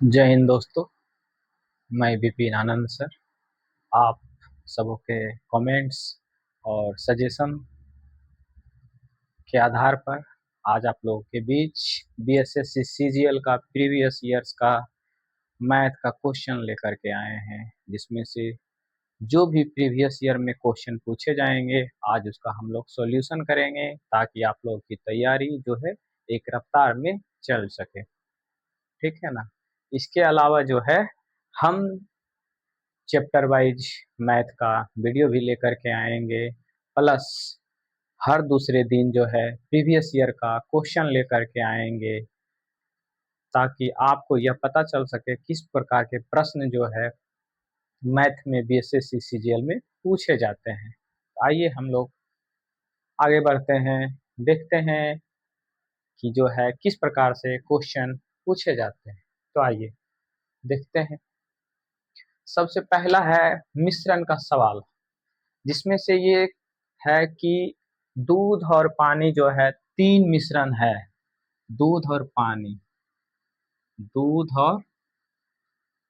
जय हिंद दोस्तों। मैं विपिन आनंद सर। आप सबों के कमेंट्स और सजेशन के आधार पर आज आप लोगों के बीच बीएसएससी सीजीएल का प्रीवियस ईयर्स का मैथ का क्वेश्चन लेकर के आए हैं, जिसमें से जो भी प्रीवियस ईयर में क्वेश्चन पूछे जाएंगे आज उसका हम लोग सॉल्यूशन करेंगे, ताकि आप लोगों की तैयारी जो है एक रफ्तार में चल सके। ठीक है ना। इसके अलावा जो है हम चैप्टर वाइज मैथ का वीडियो भी लेकर के आएंगे, प्लस हर दूसरे दिन जो है प्रीवियस ईयर का क्वेश्चन लेकर के आएंगे, ताकि आपको यह पता चल सके किस प्रकार के प्रश्न जो है मैथ में बीएसएससी सीजीएल में पूछे जाते हैं। आइए हम लोग आगे बढ़ते हैं, देखते हैं कि जो है किस प्रकार से क्वेश्चन पूछे जाते हैं। तो आइए देखते हैं। सबसे पहला है मिश्रण का सवाल, जिसमें से ये है कि दूध और पानी जो है तीन मिश्रण है। दूध और पानी, दूध और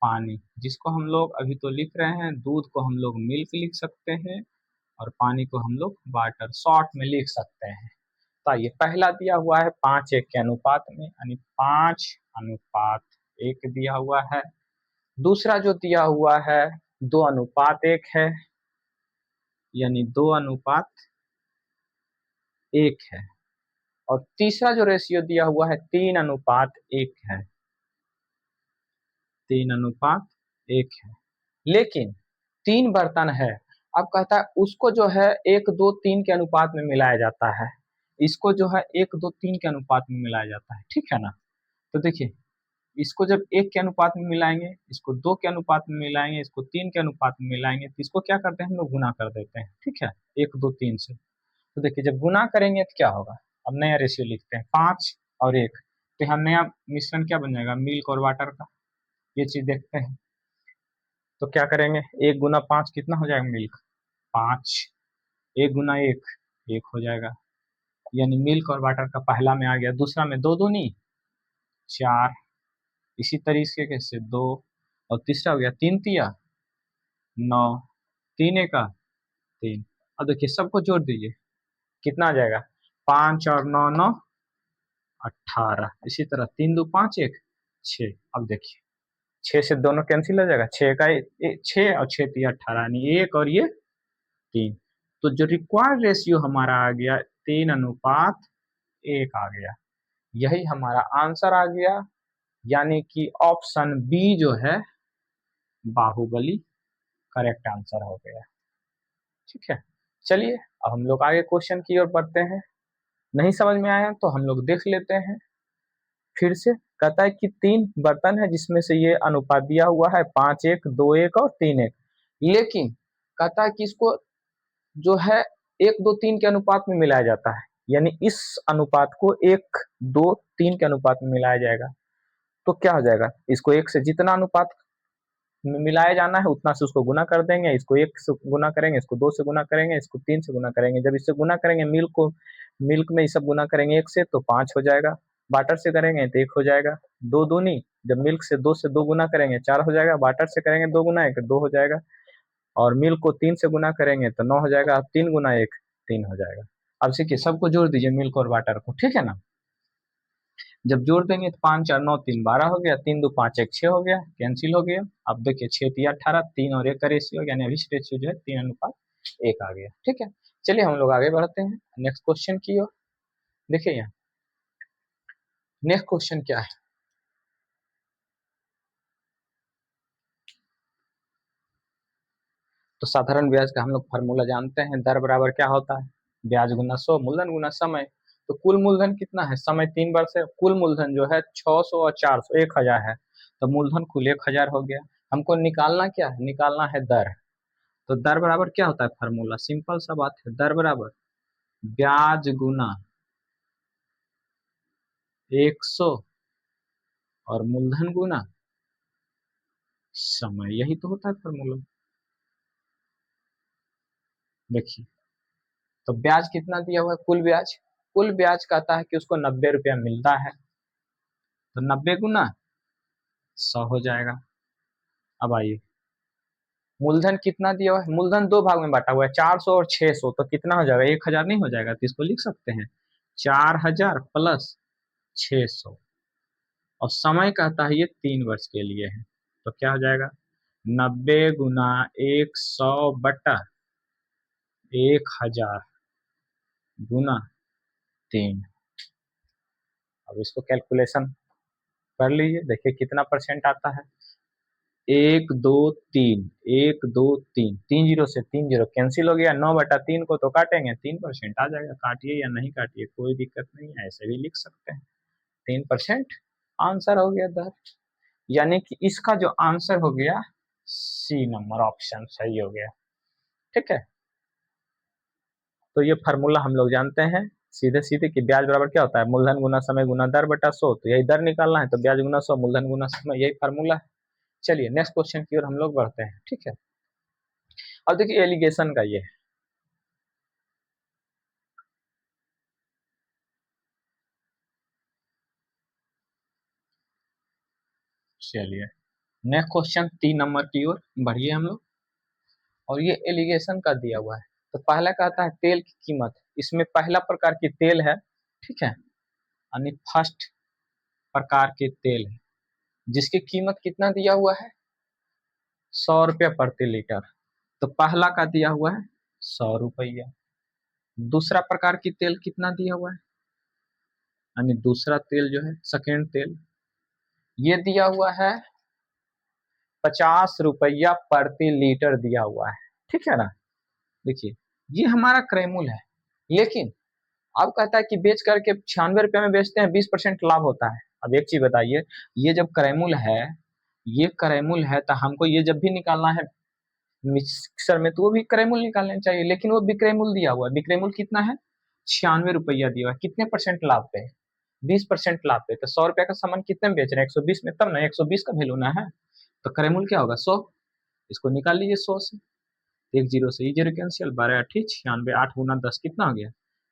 पानी, जिसको हम लोग अभी तो लिख रहे हैं, दूध को हम लोग मिल्क लिख सकते हैं और पानी को हम लोग वाटर शॉर्ट में लिख सकते हैं। तो ये पहला दिया हुआ है 5:1 के अनुपात में, यानी 5:1 दिया हुआ है। दूसरा जो दिया हुआ है 2:1 है, यानी 2:1 है। और तीसरा जो रेशियो दिया हुआ है 3:1 है, 3:1 है। लेकिन तीन बर्तन है, अब कहता है उसको जो है 1:2:3 के अनुपात में मिलाया जाता है। इसको जो है 1:2:3 के अनुपात में मिलाया जाता है। ठीक है ना। तो देखिए, इसको जब 1 के अनुपात में मिलाएंगे, इसको 2 के अनुपात में मिलाएंगे, इसको 3 के अनुपात में मिलाएंगे, तो इसको क्या करते हैं हम लोग गुना कर देते हैं। ठीक है, 1:2:3 से। तो देखिए, जब गुना करेंगे तो क्या होगा, अब नया रेशियो लिखते हैं 5 और 1, तो यहाँ नया मिश्रण क्या बन जाएगा, मिल्क और वाटर का। ये चीज देखते हैं। तो क्या करेंगे, 1 × 5 कितना हो जाएगा, मिल्क 5, 1 × 1 1 हो जाएगा, यानी मिल्क और वाटर का पहला में आ गया। दूसरा में 2 दूनी 4, इसी तरीके से 2, और तीसरा हो गया 3 × 3 = 9, 3 × 1 = 3। अब देखिए सबको जोड़ दीजिए, कितना आ जाएगा, 5 और 9 = 18। इसी तरह 3 × 2 = 5 = 6। अब देखिए 6 से दोनों कैंसिल हो जाएगा, 6 का 6 और 6 × 18, यानी 1 और ये 3। तो जो रिक्वायर्ड रेशियो हमारा आ गया 3:1 आ गया। यही हमारा आंसर आ गया, यानी कि ऑप्शन बी जो है बाहुबली करेक्ट आंसर हो गया। ठीक है, चलिए अब हम लोग आगे क्वेश्चन की ओर बढ़ते हैं। नहीं समझ में आया तो हम लोग देख लेते हैं फिर से। कहता है कि तीन बर्तन है, जिसमें से ये अनुपात दिया हुआ है 5:1, 2:1 और 3:1। लेकिन कहता है कि इसको जो है 1:2:3 के अनुपात में मिलाया जाता है, यानी इस अनुपात को 1:2:3 के अनुपात में मिलाया जाएगा। तो क्या हो जाएगा, इसको 1 से जितना अनुपात में मिलाया जाना है उतना से उसको गुना कर देंगे। इसको 1 से गुना करेंगे, इसको 2 से गुना करेंगे, इसको 3 से गुना करेंगे। जब इससे गुना करेंगे मिल्क में ये सब गुना करेंगे 1 से तो 5 हो जाएगा। वाटर से करेंगे तो 1 हो जाएगा। 2 दूनी, जब मिल्क से 2 से 2 गुना करेंगे 4 हो जाएगा। वाटर से करेंगे 2 गुना 1 2 हो जाएगा। और मिल्क को 3 से गुना करेंगे तो 9 हो जाएगा। 3 × 1 = 3 हो जाएगा। अब देखिए सबको जोड़ दीजिए मिल्क और वाटर को। ठीक है ना। जब जोड़ देंगे तो 5 × 4 = 9, 3 = 12 हो गया। 3 × 2 = 5, 1 6 हो गया, कैंसिल हो गया। अब देखिए 6 × 3 = 18, 3 और 1 का रेशियो, यानी अभी रेशियो जो है 3:1 आ गया। ठीक है, चलिए हम लोग आगे बढ़ते हैं नेक्स्ट क्वेश्चन की ओर। देखिए यहाँ नेक्स्ट क्वेश्चन क्या है। तो साधारण ब्याज का हम लोग फार्मूला जानते हैं, दर बराबर क्या होता है, ब्याज गुना 100, मूलधन गुना समय। तो कुल मूलधन कितना है, समय 3 वर्ष है, कुल मूलधन जो है 600 और 400 1000 है। तो मूलधन कुल 1000 हो गया। हमको निकालना क्या है, निकालना है दर। तो दर बराबर क्या होता है, फार्मूला सिंपल सा बात है, दर बराबर ब्याज गुना 100 और मूलधन गुना समय, यही तो होता है फार्मूला। देखिए, तो ब्याज कितना दिया हुआ है, कुल ब्याज कहता है कि उसको 90 रुपया मिलता है। तो 90 गुना 100 हो जाएगा। अब आइए, मूलधन कितना दिया हुआ है? मूलधन दो भाग में बांटा हुआ है, 400 और 600, तो कितना हो जाएगा? 1000 नहीं हो जाएगा? तो इसको लिख सकते हैं 4000 प्लस 600, और समय कहता है ये 3 वर्ष के लिए है, तो क्या हो जाएगा? 90 गुना 100 बटा 1000 गुना 3। अब इसको कैलकुलेशन कर लीजिए, देखिए कितना परसेंट आता है। 1 2 3, 1 2 3, 3 जीरो से 3 जीरो कैंसिल हो गया, 9/3 को तो काटेंगे, 3% आ जाएगा। काटिए या नहीं काटिए कोई दिक्कत नहीं है, ऐसे भी लिख सकते हैं। 3% आंसर हो गया दर, यानी कि इसका जो आंसर हो गया सी नंबर ऑप्शन सही हो गया। ठीक है, तो ये फार्मूला हम लोग जानते हैं सीधे सीधे कि ब्याज बराबर क्या होता है? मूलधन गुना समय गुना दर बटा 100। तो यही दर निकालना है, तो ब्याज गुना 100, मूलधन गुना समय, यही फार्मूला है। चलिए नेक्स्ट क्वेश्चन की ओर हम लोग बढ़ते हैं। ठीक है, अब देखिए एलिगेशन का ये है। चलिए नेक्स्ट क्वेश्चन 3 नंबर की ओर बढ़िए हम लोग, और ये एलिगेशन का दिया हुआ है। तो पहला कहता है तेल की कीमत, इसमें पहला प्रकार की तेल है। ठीक है, यानी फर्स्ट प्रकार के तेल है, जिसकी कीमत कितना दिया हुआ है? 100 रुपया प्रति लीटर। तो पहला का दिया हुआ है 100 रुपया। दूसरा प्रकार की तेल कितना दिया हुआ है? यानी दूसरा तेल जो है सेकेंड तेल, ये दिया हुआ है 50 रुपया प्रति लीटर दिया हुआ है। ठीक है ना, देखिए ये हमारा क्रयमूल्य है, लेकिन अब कहता है कि बेच करके 96 रुपये में बेचते हैं, 20% लाभ होता है। अब एक चीज बताइए, ये जब क्रयमूल्य है, ये क्रयमूल्य है, तो हमको ये जब भी निकालना है मिक्सर में, तो वो भी क्रय मूल्य निकालना चाहिए, लेकिन वो विक्रय मूल्य दिया हुआ है। विक्रय मूल्य कितना है? 96 रुपया दिया हुआ है। कितने परसेंट लाभ पे? 20% लाभ पे। तो 100 रुपया का सामान कितने में बेच रहे हैं? 120 में, तब ना 120 का वैल्यू ना है, तो क्रय मूल्य क्या होगा? 100। इसको निकाल लीजिए 100 से, एक जीरो से जीरो कैंसिल, 12 8 96, 8 गुना 10 कितना हो गया?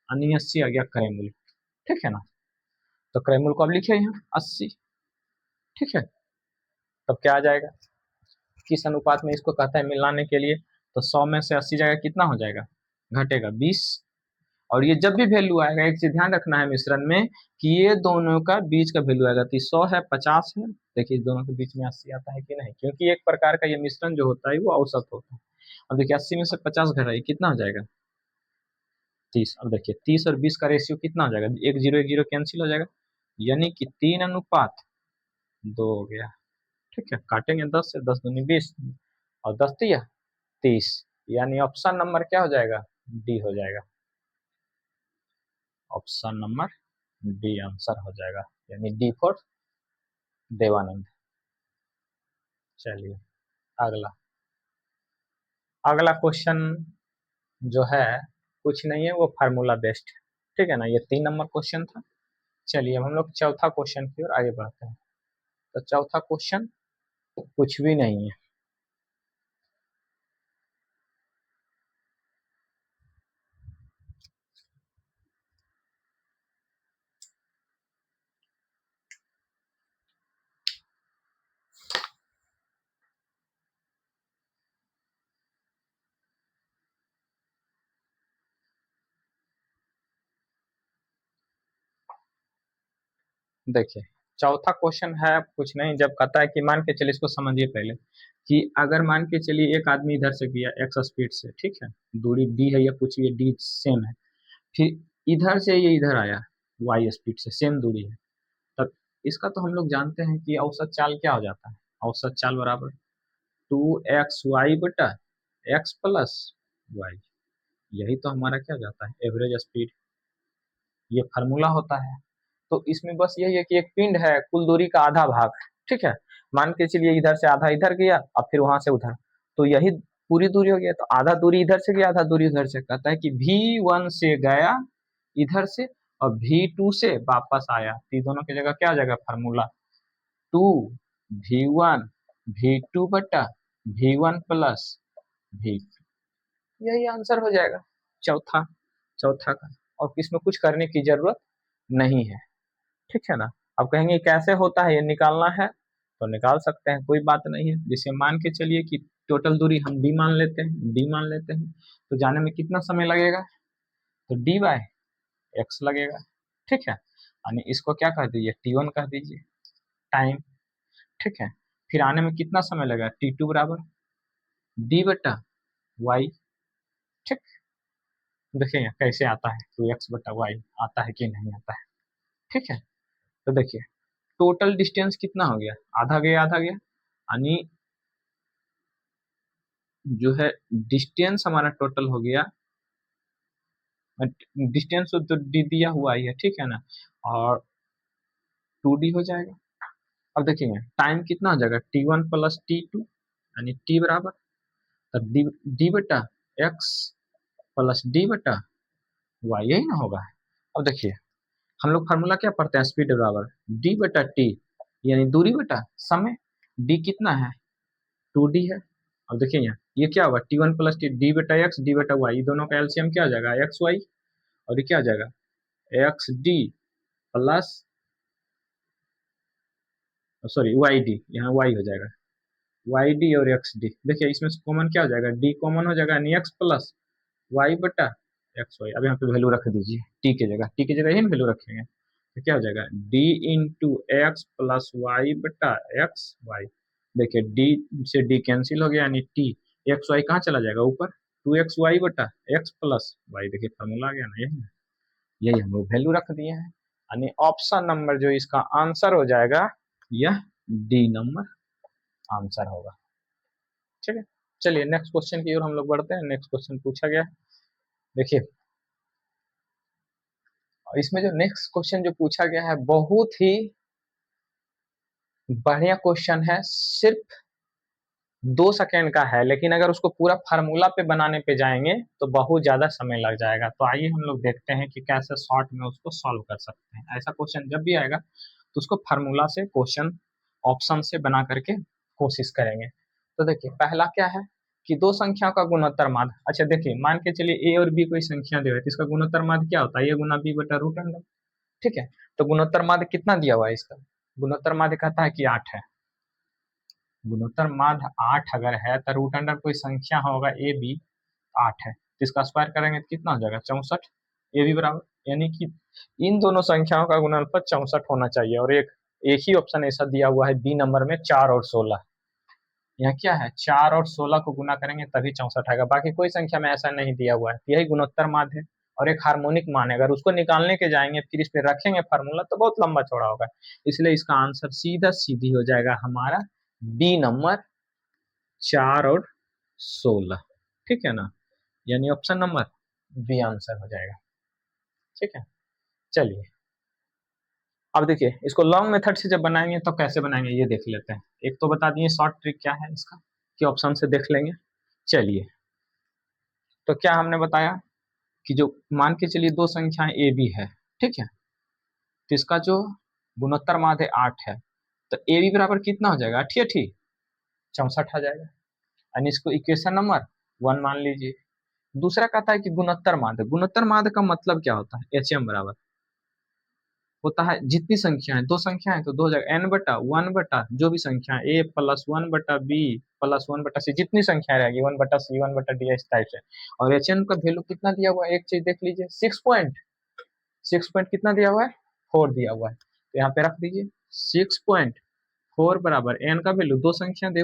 89 आ गया क्रय मूल्य। ठीक है ना, तो क्रय मूल्य को अब लिखे यहाँ 80। ठीक है, तब क्या आ जाएगा? किस अनुपात में इसको कहता है मिलाने के लिए? तो 100 में से 80 जाएगा, कितना हो जाएगा? घटेगा 20। और ये जब भी वैल्यू आएगा, एक चीज ध्यान रखना है मिश्रण में, कि ये दोनों का बीच का वैल्यू आएगा। तो 100 है 50 है, देखिए दोनों के बीच में 80 आता है कि नहीं, क्योंकि एक प्रकार का ये मिश्रण जो होता है वो औसत होता है। अब देखिए 80 में से 50 घटाइए, कितना हो जाएगा? 30। अब देखिए 30 और 20 का रेशियो कितना हो जाएगा? एक जीरो कैंसिल हो जाएगा, यानी कि 3:2 हो गया। ठीक है, काटेंगे 10 से, 10 दूनी 20, और 10 तिया 30, यानी ऑप्शन नंबर क्या हो जाएगा? डी हो जाएगा। ऑप्शन नंबर डी आंसर हो जाएगा, यानी डी फॉर देवानंद। चलिए अगला, अगला क्वेश्चन जो है कुछ नहीं है, वो फार्मूला बेस्ड है। ठीक है ना, ये 3 नंबर क्वेश्चन था। चलिए अब हम लोग चौथा क्वेश्चन की ओर आगे बढ़ते हैं। तो चौथा क्वेश्चन कुछ भी नहीं है। देखिए चौथा क्वेश्चन है कुछ नहीं, जब कहता है कि मान के चलिए, इसको समझिए पहले, कि अगर मान के चलिए एक आदमी इधर से गया एक्स स्पीड से, ठीक है, दूरी डी है या कुछ ये डी सेम है, फिर इधर से ये इधर आया वाई स्पीड से, सेम दूरी है, तब इसका तो हम लोग जानते हैं कि औसत चाल क्या हो जाता है? औसत चाल बराबर 2xy बटा एक्स प्लस वाई, यही तो हमारा क्या हो जाता है? एवरेज स्पीड, ये फार्मूला होता है। तो इसमें बस यही है कि एक पिंड है, कुल दूरी का आधा भाग। ठीक है, मान के चलिए इधर से आधा इधर गया और फिर वहां से उधर, तो यही पूरी दूरी हो गया। तो आधा दूरी इधर से गया, आधा दूरी उधर से। कहता है कि V1 से गया इधर से, और V2 से वापस आया, तो दोनों की जगह क्या आ जाएगा फार्मूला? 2 V1 V2 बटा V1 प्लस V2, यही आंसर हो जाएगा चौथा, चौथा का। और इसमें कुछ करने की जरूरत नहीं है। ठीक है ना, अब कहेंगे कैसे होता है ये निकालना है, तो निकाल सकते हैं, कोई बात नहीं है। जैसे मान के चलिए कि टोटल दूरी हम डी मान लेते हैं, डी मान लेते हैं, तो जाने में कितना समय लगेगा, तो डी बाय एक्स लगेगा, ठीक है। यानी इसको क्या कह दीजिए, T1 कह दीजिए टाइम, ठीक है। फिर आने में कितना समय लगेगा, T2 बराबर डी बटा वाई, ठीक। देखिए कैसे आता है, 2x बटा वाई आता है कि नहीं आता है, ठीक है। तो देखिए टोटल डिस्टेंस कितना हो गया, आधा गया आधा गया, यानी जो है डिस्टेंस हमारा टोटल हो गया, डिस्टेंस तो डी दिया हुआ ही है, ठीक है ना, और 2D हो जाएगा। अब देखिए टाइम कितना हो जाएगा, T1 प्लस T2, यानी T बराबर, तो डी बटा एक्स प्लस डी बटा वाई, यही ना होगा। अब देखिए हम लोग फार्मूला क्या पढ़ते हैं, स्पीड बराबर डी बटा टी, यानी दूरी बटा समय, डी कितना है 2D है। अब देखिए यहाँ ये क्या होगा, T1 प्लस टी, डी बटा एक्स डी बटा वाई, दोनों का एलसीएम क्या हो जाएगा, एक्स वाई, और ये क्या हो जाएगा, X D plus, sorry Y D, यहाँ वाई हो जाएगा, वाई डी और एक्स डी। देखिए इसमें से कॉमन क्या हो जाएगा, डी कॉमन हो जाएगा, यानी एक्स प्लस वाई बटा एक्स वाई। अब यहाँ पे वैल्यू रख दीजिए, टी की जगह, टी की जगह ही वैल्यू रखेंगे, तो क्या हो जाएगा, D into X plus Y बटा एक्स वाई। देखिए डी से डी कैंसिल हो गया, यानी टी, एक्स वाई कहाँ चला जाएगा ऊपर, 2x वाई बटा एक्स प्लस वाई। देखिए फॉर्मूला आ गया ना, यही हम लोग वैल्यू रख दिए हैं, यानी ऑप्शन नंबर जो इसका आंसर हो जाएगा, यह डी नंबर आंसर होगा, ठीक है। चलिए नेक्स्ट क्वेश्चन की ओर हम लोग बढ़ते हैं। नेक्स्ट क्वेश्चन पूछा गया, देखिए इसमें जो नेक्स्ट क्वेश्चन जो पूछा गया है बहुत ही बढ़िया क्वेश्चन है, सिर्फ 2 सेकेंड का है, लेकिन अगर उसको पूरा फार्मूला पे बनाने पे जाएंगे तो बहुत ज्यादा समय लग जाएगा। तो आइए हम लोग देखते हैं कि कैसे शॉर्ट में उसको सॉल्व कर सकते हैं। ऐसा क्वेश्चन जब भी आएगा तो उसको फार्मूला से, क्वेश्चन ऑप्शन से बना करके कोशिश करेंगे। तो देखिए पहला क्या है कि दो संख्याओं का गुणोत्तर माध्य। अच्छा देखिए मान के चलिए ए और बी कोई संख्या दी हुई है, तो इसका गुणोत्तर माध्य क्या होता है, ए गुना बी बटा रूट अंडर, ठीक है। तो गुणोत्तर माध्य कितना दिया हुआ है इसका, गुणोत्तर माध्य कहता है कि 8 है, गुणोत्तर माध्य 8 अगर है तो रूट अंडर कोई संख्या होगा ए बी, 8 है, तो इसका स्क्वायर करेंगे तो कितना हो जाएगा 64, ए बी बराबर, यानी कि इन दोनों संख्याओं का गुणनफल 64 होना चाहिए। और एक एक ही ऑप्शन ऐसा दिया हुआ है बी नंबर में, 4 और 16, यहाँ क्या है 4 और 16 को गुना करेंगे तभी 64 आएगा, बाकी कोई संख्या में ऐसा नहीं दिया हुआ है। यही गुणोत्तर माध्य है और एक हार्मोनिक मान है, अगर उसको निकालने के जाएंगे फिर इस पे रखेंगे फार्मूला तो बहुत लंबा चौड़ा होगा, इसलिए इसका आंसर सीधा सीधी हो जाएगा हमारा बी नंबर, 4 और 16, ठीक है ना, यानी ऑप्शन नंबर बी आंसर हो जाएगा, ठीक है। चलिए अब देखिए इसको लॉन्ग मेथड से जब बनाएंगे तो कैसे बनाएंगे ये देख लेते हैं। एक तो बता दिए शॉर्ट ट्रिक क्या है इसका, कि ऑप्शन से देख लेंगे। चलिए तो क्या हमने बताया कि जो मान के चलिए दो संख्याएं ए बी है, ठीक है, तो इसका जो गुणोत्तर माध्य 8 है, तो ए बी बराबर कितना हो जाएगा, 8 64 आ जाएगा, यानी इसको इक्वेशन नंबर 1 मान लीजिए। दूसरा कहता है कि गुणोत्तर माध्य, गुणोत्तर माध्य का मतलब क्या होता है, एच एम बराबर होता है जितनी संख्या है, दो संख्या है तो 2 हो जाएगा, एन बटा 1 बटा जो भी संख्या ए प्लस 1 बटा बी प्लस 1 बटा सी, जितनी संख्या रहेगी 1 बटा सी 1 बटा डी, इस टाइप से। और एच एन का वैल्यू कितना दिया हुआ है, एक चीज देख लीजिए, 6 पॉइंट कितना दिया हुआ है, 4 दिया हुआ है, तो यहाँ पे रख दीजिए 6.4 बराबर एन का वैल्यू, दो संख्या दे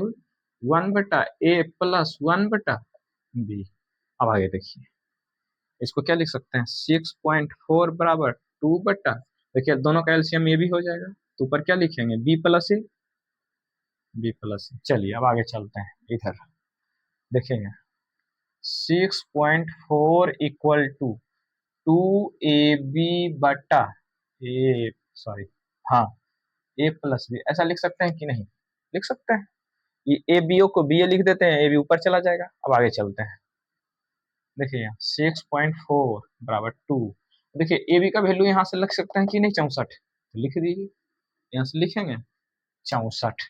1 बटा ए प्लस 1 बटा बी। अब आगे देखिए इसको क्या लिख सकते हैं, 6.4 बराबर 2 बटा, देखिए दोनों का एलसीएम ये भी हो जाएगा, तो ऊपर क्या लिखेंगे बी प्लस ए, बी प्लस ए। चलिए अब आगे चलते हैं, इधर देखेंगे 6.4 इक्वल टू 2ab बटा ए, सॉरी, हाँ ए प्लस बी, ऐसा लिख सकते हैं कि नहीं, लिख सकते हैं। ये ए बी ओ को बी ए लिख देते हैं, ए बी ऊपर चला जाएगा। अब आगे चलते हैं, देखिए यहाँ 6.4 बराबर 2, देखिए ए बी का वैल्यू यहाँ से लिख सकते हैं कि नहीं, 64, तो लिख दीजिए, यहाँ से लिखेंगे 64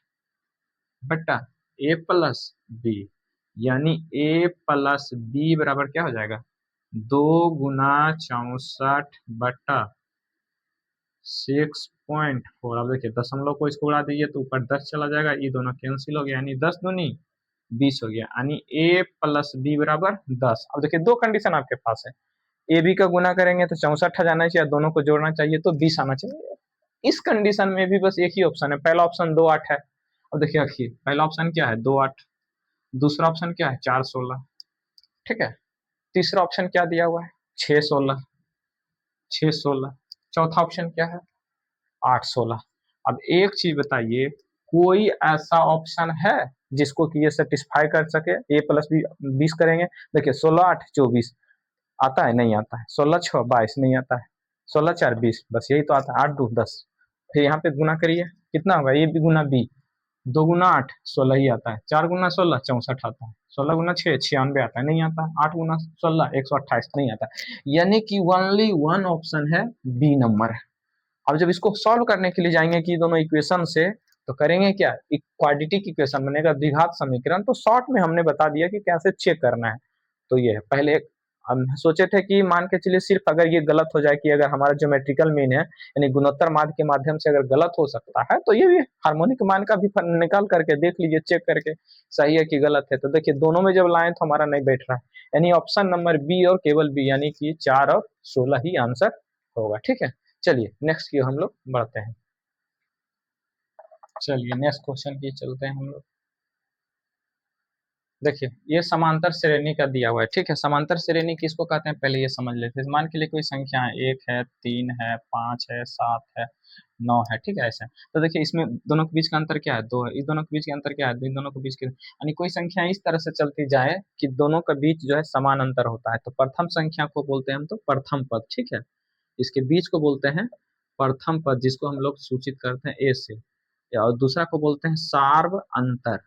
बटा ए प्लस बी, यानी ए प्लस बी बराबर क्या हो जाएगा, 2 गुना 64 बटा 6.4। अब देखिए दशमलव को इसको उड़ा दीजिए तो ऊपर 10 चला जाएगा, ये दोनों कैंसिल हो गया, यानी 10 दूनी 20 हो गया, यानी a प्लस बी बराबर 10। अब देखिए दो कंडीशन आपके पास है, ए बी का गुना करेंगे तो 64 आ जाना चाहिए, दोनों को जोड़ना चाहिए तो 20 आना चाहिए। इस कंडीशन में भी बस एक ही ऑप्शन है, पहला ऑप्शन 2 8 है। अब देखिए रखिए, पहला ऑप्शन क्या है 2 8, दूसरा ऑप्शन क्या है 4 16, ठीक है। तीसरा ऑप्शन क्या दिया हुआ है 6 16, 6 16। चौथा ऑप्शन क्या है 8 16। अब एक चीज बताइए, कोई ऐसा ऑप्शन है जिसको कि ये सेटिस्फाई कर सके, a प्लस बी 20 करेंगे, देखिए 16 8 24 आता है, नहीं आता है, 16 6 22 नहीं आता है, 16 4 20 बस यही तो आता है, 8 2 10। फिर यहाँ पे गुना करिए, कितना होगा ए बी गुना बी, 2 गुना 8 16 ही आता है, 4 गुना 16 64 आता है, 16 गुना 6 96 आता है, नहीं आता है, 8 गुना 16 128 नहीं आता है। यानी कि ओनली वन ऑप्शन है, बी नंबर है। अब जब इसको सॉल्व करने के लिए जाएंगे कि दोनों इक्वेशन से, तो करेंगे क्या, एक क्वाड्रेटिक इक्वेशन बनेगा, द्विघात समीकरण। तो शॉर्ट में हमने बता दिया कि कैसे चेक करना है। तो ये है, पहले हम सोचे थे कि मान के चलिए सिर्फ अगर ये गलत हो जाए कि अगर हमारा ज्योमेट्रिकल मीन है यानी गुणोत्तर माध्य के माध्यम से अगर गलत हो सकता है, तो ये भी हार्मोनिक मान का भी निकाल करके देख लीजिए, चेक करके सही है कि गलत है। तो देखिए दोनों में जब लाए तो हमारा नहीं बैठ रहा है, यानी ऑप्शन नंबर बी और केवल बी, यानी कि 4 और 16 ही आंसर होगा, ठीक है। चलिए नेक्स्ट की हम लोग बढ़ते हैं। चलिए नेक्स्ट क्वेश्चन की चलते हैं हम लोग। देखिए ये समांतर श्रेणी का दिया हुआ है, ठीक है। समांतर श्रेणी किसको कहते हैं पहले ये समझ लेते हैं। मान के लिए कोई संख्या है, 1 है 3 है 5 है 7 है 9 है, ठीक है, ऐसे। तो देखिए इसमें दोनों के बीच का अंतर क्या है 2 है, इस दोनों के बीच का अंतर क्या है 2, इन दोनों के बीच के, यानी कोई संख्या इस तरह से चलती जाए कि दोनों के बीच जो है समान अंतर होता है, तो प्रथम संख्या को बोलते हैं हम तो प्रथम पद, ठीक है। इसके बीच को बोलते हैं प्रथम पद, जिसको हम लोग सूचित करते हैं ए से, और दूसरा को बोलते हैं सार्व अंतर।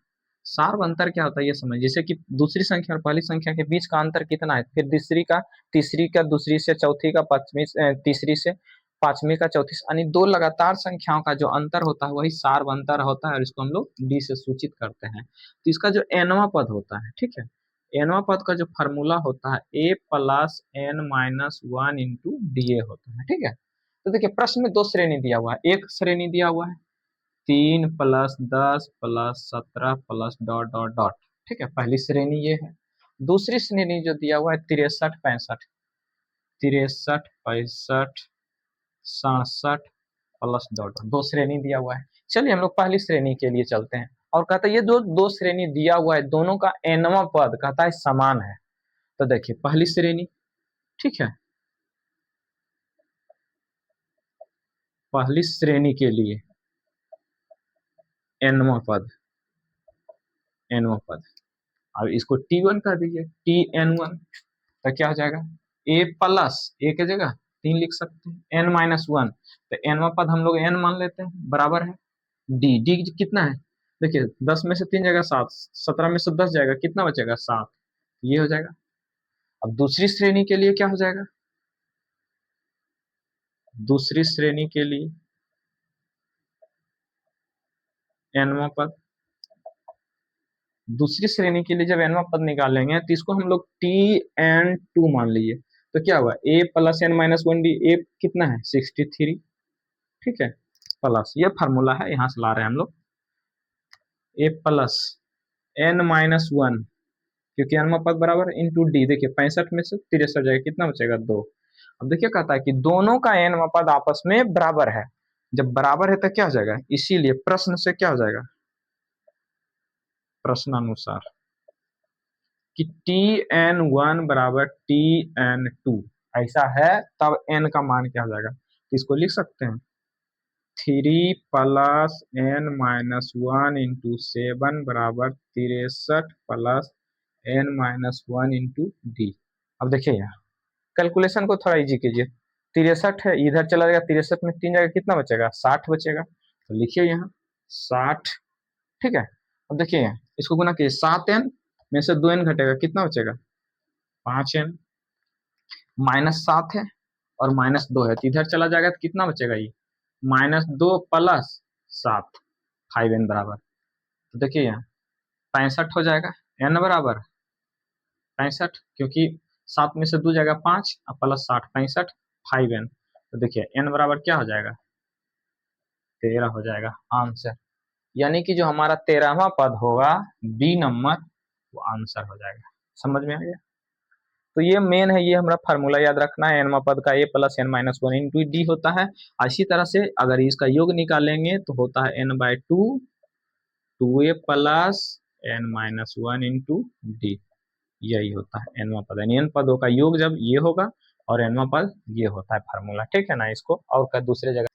सार्व अंतर क्या होता है ये समझ, जैसे कि दूसरी संख्या और पहली संख्या के बीच का अंतर कितना है, फिर तीसरी का दूसरी से, चौथी का पांचवी तीसरी से, पांचवी का चौथी से, यानी दो लगातार संख्याओं का जो अंतर होता है वही सार्व अंतर होता है, और इसको हम लोग डी से सूचित करते हैं। तो इसका जो एनवा पद होता है, ठीक है, एनवा पद का जो फार्मूला होता है a plus N minus one into d a होता है, ठीक है। तो देखिए प्रश्न में दो श्रेणी दिया हुआ है, एक श्रेणी दिया हुआ है 3 + 10 + 17 + ... ठीक है, पहली श्रेणी ये है। दूसरी श्रेणी जो दिया हुआ है 63 65, 63 65 67 + ... दो श्रेणी दिया हुआ है। चलिए हम लोग पहली श्रेणी के लिए चलते हैं, और कहता है ये जो दो श्रेणी दिया हुआ है दोनों का एनवा पद कहता है समान है। तो देखिए पहली श्रेणी, ठीक है, पहली श्रेणी के लिए एनवा पद, एनवा पद, अब इसको T1 कर दीजिए, TN1, तो क्या हो जाएगा a प्लस ए की जगह 3 लिख सकते हैं, n-1, तो एनवा पद हम लोग n मान लेते हैं, बराबर है डी कितना है, देखिए 10 में से 3 जाएगा 7, 17 में से 10 जाएगा, कितना बचेगा 7, ये हो जाएगा। अब दूसरी श्रेणी के लिए क्या हो जाएगा, दूसरी श्रेणी के लिए एनवा पद, दूसरी श्रेणी के लिए जब एनवा पद निकालेंगे तो इसको हम लोग TN2 मान लीजिए, तो क्या हुआ a plus n-1 D, a कितना है 63, ठीक है, प्लस ये फार्मूला है यहां से ला रहे हैं हम लोग, a प्लस n-1, क्योंकि एनवा पद बराबर इंटू डी, देखिए 65 में से 63 जाएगा, कितना बचेगा 2। अब देखिए कहता है कि दोनों का एनवा पद आपस में बराबर है, जब बराबर है तो क्या हो जाएगा, इसीलिए प्रश्न से क्या हो जाएगा, प्रश्नानुसार कि TN1 बराबर TN2 ऐसा है, तब n का मान क्या हो जाएगा, तो इसको लिख सकते हैं 3 + n-1 इंटू 7 बराबर 63 + n-1 इंटू डी। अब देखिए यहाँ कैलकुलेशन को थोड़ा इजी कीजिए, 63 है इधर चला जाएगा, 63 में 3 जाएगा, कितना बचेगा 60 बचेगा, तो लिखिए यहाँ 60, ठीक है। अब देखिए यहाँ इसको गुना कीजिए, 7n में से 2n घटेगा, कितना बचेगा 5n, -7 है और -2 है, तो इधर चला जाएगा तो कितना बचेगा, ये -2 + 7 5n बराबर, तो देखिए यहाँ 65 हो जाएगा, n बराबर 65, क्योंकि 7 में से 2 जाएगा 5 और +60 65 5n, तो देखिए n बराबर क्या हो जाएगा 13 हो जाएगा आंसर। यानी कि जो हमारा 13वां पद होगा बी नंबर, वो आंसर हो जाएगा। समझ में आ गया? तो ये मेन है, ये हमारा फार्मूला याद रखना है। एनवा पद का a plus N minus one into d होता है। इसी तरह से अगर इसका योग निकालेंगे तो होता है N by two, two A plus N minus one into D. यही होता है एनवा पद, यानी एन पदों का योग जब ये होगा और एनवा पद ये होता है फार्मूला। ठीक है ना? इसको और का दूसरे जगह।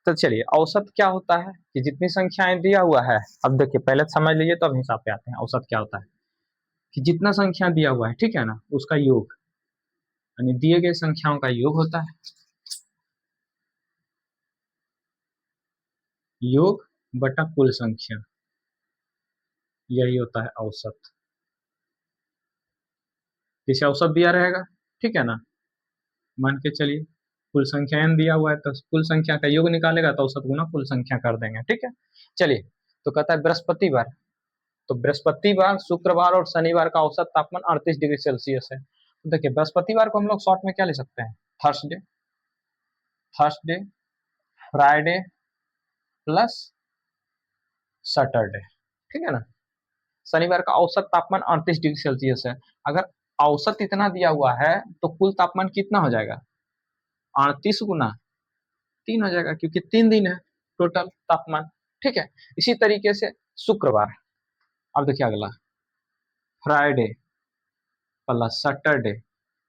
तो चलिए, औसत क्या होता है कि जितनी संख्याएं दिया हुआ है, अब देखिए पहले समझ लीजिए तब हिसाब पे आते हैं। औसत क्या होता है कि जितना संख्या दिया हुआ है, ठीक है ना, उसका योग, यानी दिए गए संख्याओं का योग होता है। योग बटा कुल संख्या, यही होता है औसत। जैसे औसत दिया रहेगा, ठीक है ना, मान के चलिए कुल संख्या n दिया हुआ है, तो कुल संख्या का योग निकालेगा तो औसत गुना कुल संख्या कर देंगे। ठीक है, चलिए। तो कहता है बृहस्पतिवार, तो बृहस्पतिवार, शुक्रवार और शनिवार का औसत तापमान 38 डिग्री सेल्सियस है। तो देखिए बृहस्पतिवार को हम लोग शॉर्ट में क्या ले सकते हैं? Thursday, Thursday, Friday plus Saturday. ठीक है ना? शनिवार का औसत तापमान 38 डिग्री सेल्सियस है। अगर औसत इतना दिया हुआ है तो कुल तापमान कितना हो जाएगा? 38 गुना 3 हो जाएगा, क्योंकि 3 दिन है टोटल तापमान। ठीक है, इसी तरीके से शुक्रवार, अब देखिए अगला, Friday plus Saturday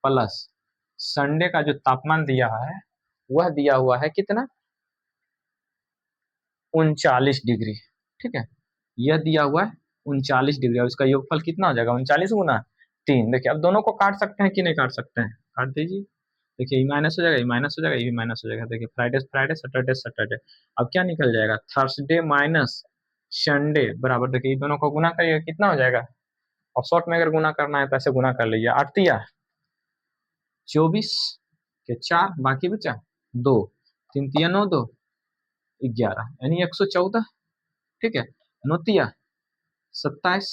plus Sunday का जो तापमान दिया है वह दिया हुआ है कितना? 39 डिग्री। ठीक है, यह दिया हुआ है 39 डिग्री, और इसका योगफल कितना हो जाएगा? 39 गुना 3। देखिए अब दोनों को काट सकते हैं कि नहीं काट सकते हैं? काट दीजिए। देखिए ये माइनस हो जाएगा, ये माइनस हो जाएगा, ये भी माइनस हो जाएगा। देखिए फ्राइडे फ्राइडे, सैटरडे सैटरडे। अब क्या निकल जाएगा? थर्सडे माइनस संडे बराबर, देखिए ये दोनों को गुना करिएगा, कितना हो जाएगा? और शॉर्ट में अगर गुना करना है तो ऐसे गुना कर लीजिए। 8 तिया 24 के 4, बाकी बचा 2, 3 तिया 9 2 11, यानी 114। ठीक है, 9 तिया 27,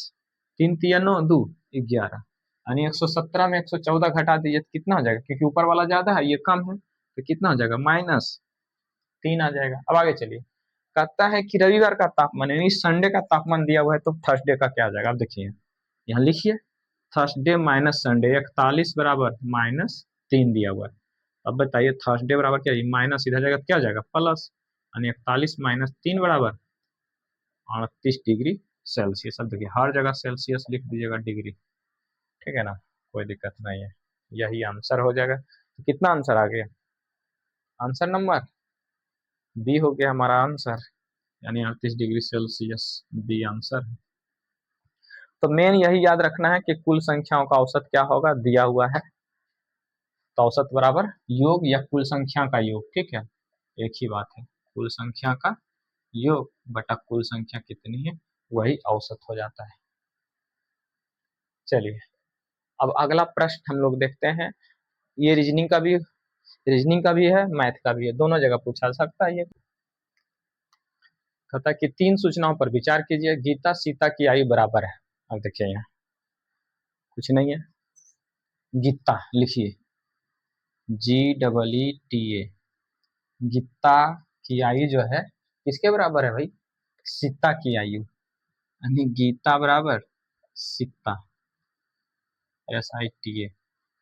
3 तिया 9 2 11, यानी 117 में 114 घटा दीजिए तो कितना हो जाएगा? क्योंकि ऊपर वाला ज्यादा है, ये कम है, तो कितना हो जाएगा? -3 आ जाएगा। अब आगे चलिए, कहता है कि रविवार का तापमान, यानी संडे का तापमान दिया हुआ है, तो थर्सडे का क्या आ जाएगा? अब देखिए यहाँ लिखिए, थर्सडे माइनस संडे, 41 बराबर -3 दिया हुआ है। अब बताइए थर्सडे बराबर क्या है? माइनस इधर जाएगा तो क्या हो जाएगा? प्लस, यानी 41 माइनस 3 बराबर 38 डिग्री सेल्सियस। अब देखिए हर जगह सेल्सियस लिख दीजिएगा, डिग्री। ठीक है ना, कोई दिक्कत नहीं है, यही आंसर हो जाएगा। तो कितना आंसर आ गया? आंसर नंबर बी हो गया हमारा आंसर, यानी 38 डिग्री सेल्सियस, बी आंसर है। तो मेन यही याद रखना है कि कुल संख्याओं का औसत क्या होगा, दिया हुआ है, तो औसत बराबर योग या कुल संख्या का योग। ठीक है, एक ही बात है, कुल संख्या का योग बटा कुल संख्या कितनी है, वही औसत हो जाता है। चलिए, अब अगला प्रश्न हम लोग देखते हैं। ये रीजनिंग का भी है, मैथ का भी है, दोनों जगह पूछा सकता है। ये कहता है कि 3 सूचनाओं पर विचार कीजिए। गीता सीता की आयु बराबर है। अब देखिए यहाँ कुछ नहीं है, गीता लिखिए, GEE, गीता की आयु जो है किसके बराबर है भाई? सीता की आयु, यानी गीता बराबर सीता, SITA।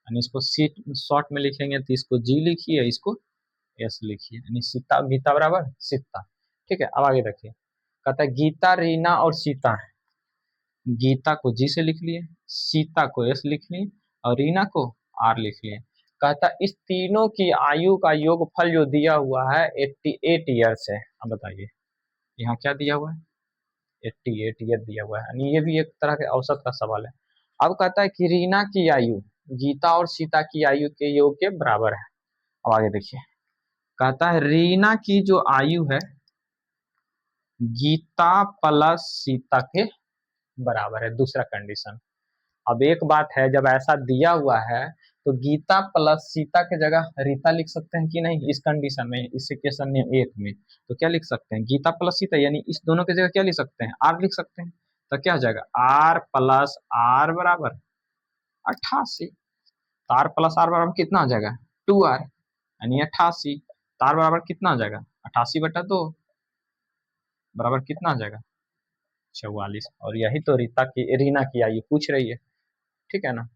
यानी इसको सीट शॉर्ट में लिखेंगे तो इसको जी लिखिए, इसको एस लिखिए, यानी सीता, गीता बराबर सीता। ठीक है, अब आगे देखिए, कहता है गीता, रीना और सीता है। गीता को जी से लिख लिए, सीता को एस लिख लिए, और रीना को आर लिख लिए। कहता है इस तीनों की आयु का योगफल जो दिया हुआ है 88 ईयर्स है। अब बताइए यहाँ क्या दिया हुआ है? 88 ईयर दिया हुआ है, यानी ये भी एक तरह के औसत का सवाल है। अब कहता है कि रीना की आयु गीता और सीता की आयु के योग के बराबर है। अब आगे देखिए, कहता है रीना की जो आयु है गीता प्लस सीता के बराबर है, दूसरा कंडीशन। अब एक बात है, जब ऐसा दिया हुआ है तो गीता प्लस सीता के जगह रीता लिख सकते हैं कि नहीं? इस कंडीशन में, इस इक्वेशन एक में, तो क्या लिख सकते हैं? गीता प्लस सीता, यानी इस दोनों की जगह क्या लिख सकते हैं? आर लिख सकते हैं। तो क्या हो जाएगा? आर प्लस आर बराबर 88। तो आर प्लस आर बराबर कितना हो जाएगा? 2R, यानी 88। तो r बराबर कितना आ जाएगा, 88/2 बराबर कितना आ जाएगा, 44। और यही तो रीना की आयु पूछ रही है, ठीक है ना,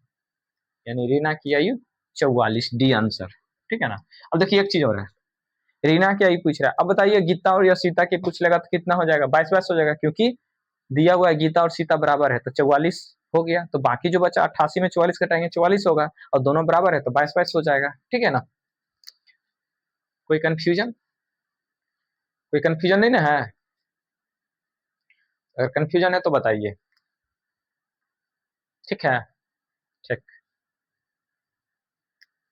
यानी रीना की आयु 44, डी आंसर, ठीक है ना। अब देखिए एक चीज और है, रीना की आयु पूछ रहा है, अब बताइए गीता और सीता की पूछ लेगा तो कितना हो जाएगा, 22 हो जाएगा, क्योंकि दिया हुआ है गीता और सीता बराबर है तो 44 हो गया, तो बाकी जो बचा 88 में 44 घटाएंगे 44 होगा, और दोनों बराबर है तो 22 हो जाएगा, ठीक है ना। कोई कंफ्यूजन, कोई कंफ्यूजन नहीं ना है, अगर कंफ्यूजन है तो बताइए, ठीक है, ठीक।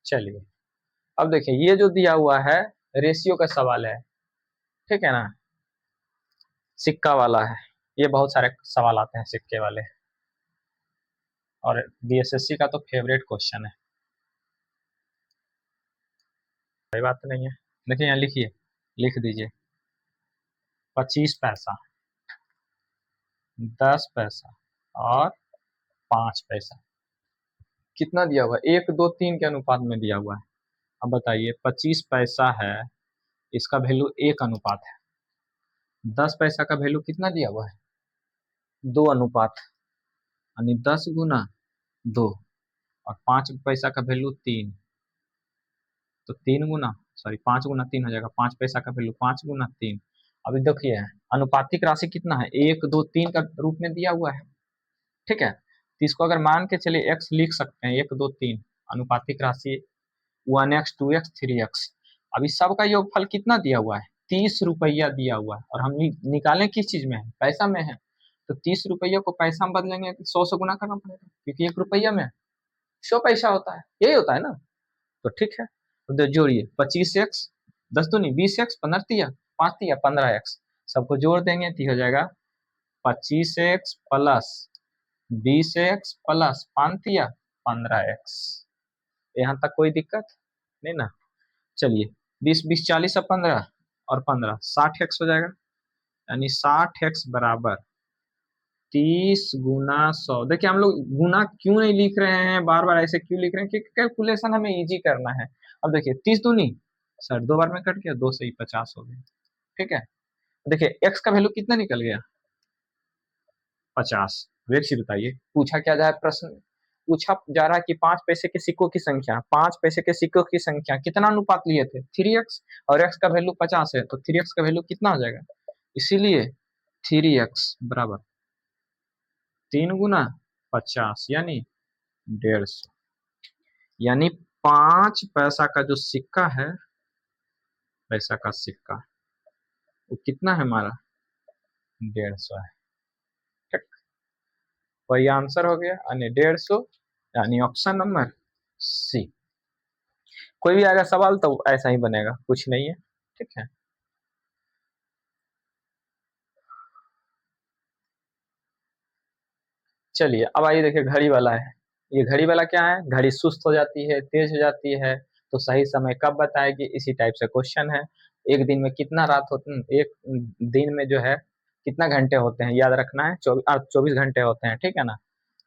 चलिए अब देखिए ये जो दिया हुआ है रेशियो का सवाल है, ठीक है ना, सिक्का वाला है, ये बहुत सारे सवाल आते हैं सिक्के वाले, और बीएसएससी का तो फेवरेट क्वेश्चन है, कोई बात नहीं है। देखिए यहाँ लिखिए, लिख दीजिए 25 पैसा, 10 पैसा और 5 पैसा, कितना दिया हुआ है, 1 2 3 के अनुपात में दिया हुआ है। अब बताइए 25 पैसा है, इसका वैल्यू 1 अनुपात है, 10 पैसा का वैल्यू कितना दिया हुआ है, 2 अनुपात, यानी 10 गुना 2, और 5 पैसा का वैल्यू 3, तो 3 गुना, सॉरी 5 गुना 3 हो जाएगा, 5 पैसा का वैल्यू 5 गुना 3। अभी देखिए अनुपातिक राशि कितना है, 1 2 3 का रूप में दिया हुआ है, ठीक है, तो इसको अगर मान के चलिए x लिख सकते हैं, 1 2 3 अनुपातिक राशि 1x 2x 3x। अभी सबका योगफल कितना दिया हुआ है, 30 रुपया दिया हुआ है, और हम निकालें किस चीज में है, पैसा में है, तो 30 रुपया को पैसा में बदलेंगे तो 100 से गुना करना पड़ेगा, क्योंकि 1 रुपया में 100 पैसा होता है, यही होता है ना, तो ठीक है, तो जोड़िए 25x, 10 दूनी 20x, 15 तिया 5 तिया 15x, सबको जोड़ देंगे तो हो जाएगा 25x प्लस 20x प्लस 5 तिया 15x। यहाँ तक कोई दिक्कत नहीं ना। चलिए 20 20 40 और 15 और 15 60x हो जाएगा, यानी 60x बराबर 30 गुना 100। देखिए हम लोग गुना क्यों नहीं लिख रहे हैं, बार बार ऐसे क्यों लिख रहे हैं, क्योंकि कैलकुलेशन हमें इजी करना है। अब देखिए 30 दूनी 60, 2 बार में कट गया, 2 से ही 50 हो गया, ठीक है। देखिए x का वैल्यू कितना निकल गया, 50। एक चीज बताइए, पूछा क्या जाए, प्रश्न पूछा जा रहा है कि 5 पैसे के सिक्कों की संख्या, 5 पैसे के सिक्कों की संख्या कितना अनुपात लिए थे, 3x, और x का वैल्यू 50 है, तो 3x का वैल्यू कितना हो जाएगा, इसीलिए 3x बराबर 3 गुना 50 यानी 150, यानी 5 पैसा का जो सिक्का है, पैसा का सिक्का वो कितना है हमारा, 150 है, ठीक। वही आंसर हो गया, यानी 150, यानी ऑप्शन नंबर सी। कोई भी आएगा सवाल तो ऐसा ही बनेगा, कुछ नहीं है, ठीक है। चलिए अब आइए देखिए घड़ी वाला है, ये घड़ी वाला क्या है, घड़ी सुस्त हो जाती है, तेज हो जाती है, तो सही समय कब बताएगी, इसी टाइप से क्वेश्चन है। एक दिन में कितना रात होते, एक दिन में जो है कितना घंटे होते हैं, याद रखना है, 24 घंटे होते हैं, ठीक है ना,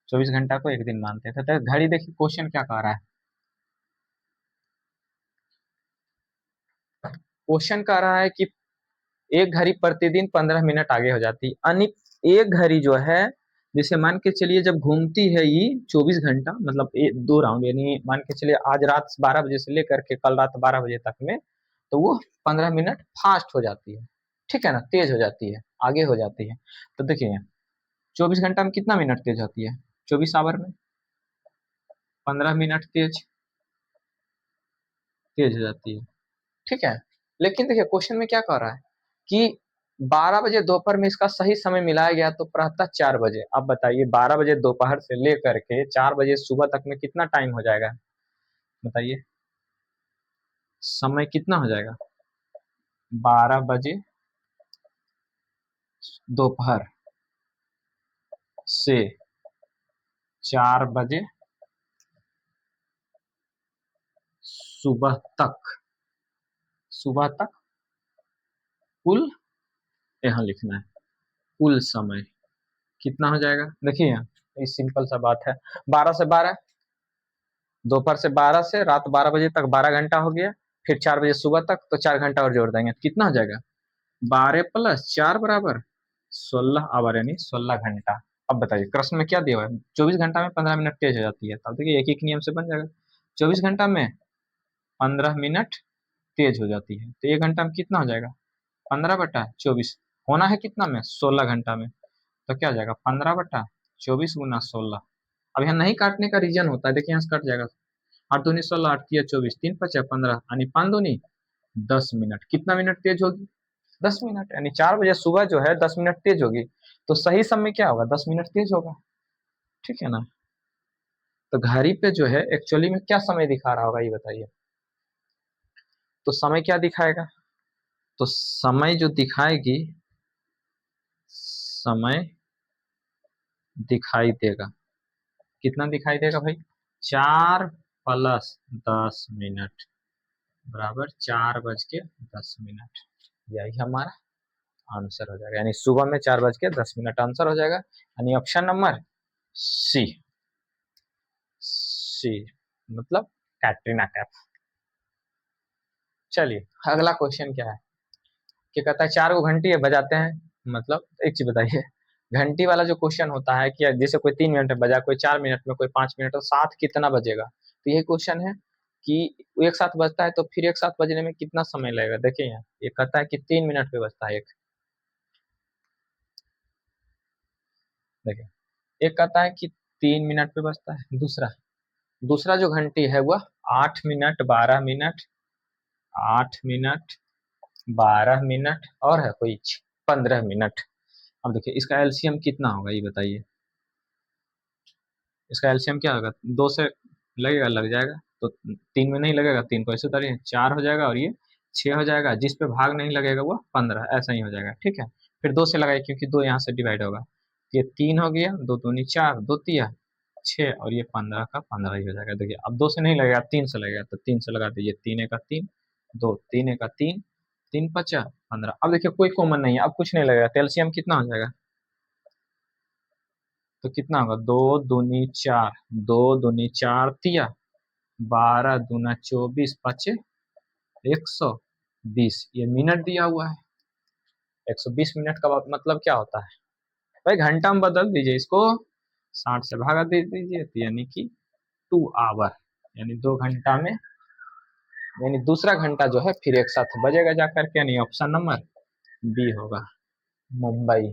24 घंटा को एक दिन मानते हैं। तो घड़ी देखिए क्वेश्चन क्या कह रहा है, क्वेश्चन कह रहा है कि एक घड़ी प्रतिदिन 15 मिनट आगे हो जाती है, यानी एक घड़ी जो है, जैसे मान के चलिए जब घूमती है ये 24 घंटा, मतलब 2 राउंड, यानी मान के चलिए आज रात 12 बजे से लेकर के कल रात 12 बजे तक में, तो वो 15 मिनट फास्ट हो जाती है, ठीक है ना, तेज हो जाती है, आगे हो जाती है। तो देखिए 24 घंटा में कितना मिनट तेज होती है, 24 आवर में 15 मिनट तेज तेज हो जाती है, ठीक है। लेकिन देखिए क्वेश्चन में क्या कह रहा है कि 12 बजे दोपहर में इसका सही समय मिलाया गया तो प्रातः 4 बजे। अब बताइए 12 बजे दोपहर से लेकर के 4 बजे सुबह तक में कितना टाइम हो जाएगा, बताइए समय कितना हो जाएगा, 12 बजे दोपहर से 4 बजे सुबह तक, सुबह तक कुल, यहाँ लिखना है कुल समय कितना हो जाएगा। देखिए यहाँ ये सिंपल सा बात है, 12 से 12, दोपहर से 12 से रात 12 बजे तक 12 घंटा हो गया, फिर 4 बजे सुबह तक, तो 4 घंटा और जोड़ देंगे, कितना हो जाएगा 12 + 4 बराबर 16 आवर, यानी 16 घंटा। अब बताइए प्रश्न में क्या दिया हुआ है, 24 घंटा में 15 मिनट तेज हो जाती है, तब देखिए एक एक नियम से बन जाएगा। 24 घंटा में 15 मिनट तेज हो जाती है, तो 1 घंटा में कितना हो जाएगा 15/24, होना है कितना में 16 घंटा में, तो क्या हो जाएगा 15/24 × 16। अब यहाँ नहीं काटने का रीजन होता है, देखिए यहाँ से कट जाएगा, 8 दूनी 16, 8 तिया 24, 3 × 5 = 15, यानी 5 दूनी 10 मिनट, कितना मिनट तेज होगी 10 मिनट, यानी 4 बजे सुबह जो है 10 मिनट तेज होगी, तो सही समय क्या होगा 10 मिनट तेज होगा, ठीक है ना। तो घड़ी पे जो है एक्चुअली में क्या समय दिखा रहा होगा ये बताइए, तो समय क्या दिखाएगा, तो समय जो दिखाएगी, समय दिखाई देगा, कितना दिखाई देगा भाई 4 + 10 मिनट बराबर 4:10। यही हमारा आंसर हो जाएगा, यानी सुबह में 4:10 आंसर हो जाएगा, यानी ऑप्शन नंबर सी, सी मतलब कैटरीना कैफ। चलिए अगला क्वेश्चन क्या है, कि कहता है 4 गो घंटी है बजाते हैं, मतलब एक चीज बताइए, घंटी वाला जो क्वेश्चन होता है कि जैसे कोई 3 मिनट में बजा, कोई 4 मिनट में, कोई 5 मिनट, तो साथ कितना बजेगा, तो ये क्वेश्चन है कि वो एक साथ बजता है तो फिर एक साथ बजने में कितना समय लगेगा। देखिए यहाँ ये कहता है कि 3 मिनट पे बजता है एक, देखिए एक कहता है कि 3 मिनट पे बजता है, दूसरा दूसरा जो घंटी है वह 8 मिनट 12 मिनट, 8 मिनट 12 मिनट और है कोई 15 मिनट। अब देखिए इसका एलसीएम कितना होगा ये बताइए, इसका एलसीएम क्या होगा, 2 से लगेगा लग जाएगा, तो 3 में नहीं लगेगा, 3 को ऐसे उतारिए 4 हो जाएगा, और ये 6 हो जाएगा, जिस पे भाग नहीं लगेगा वो 15, ऐसा ही हो जाएगा, ठीक है। फिर 2 से लगाइए क्योंकि 2 यहाँ से डिवाइड होगा, ये 3 हो गया, 2 दूनी 4, 2 तिया 6, और ये 15 का 15 ही हो जाएगा। देखिए अब 2 से नहीं लगेगा, 3 से लगेगा, तो 3 से लगा दीजिए, 3 का 3, 2 3 का 3, 3 × 5 = 15। अब देखिए कोई कॉमन नहीं है, अब कुछ नहीं लगेगा, तो एलसीएम कितना हो जाएगा, तो कितना होगा 2 दूनी 4, 2 दूनी 4 तिया 12 दूना 24, 5 120, ये मिनट दिया हुआ है, 120 मिनट का मतलब क्या होता है भाई, घंटा में बदल दीजिए इसको, 60 से भागा दे दीजिए, तो यानी कि 2 आवर, यानी 2 घंटा में, यानी दूसरा घंटा जो है फिर एक साथ बजेगा जाकर के, यानी ऑप्शन नंबर बी होगा, मुंबई।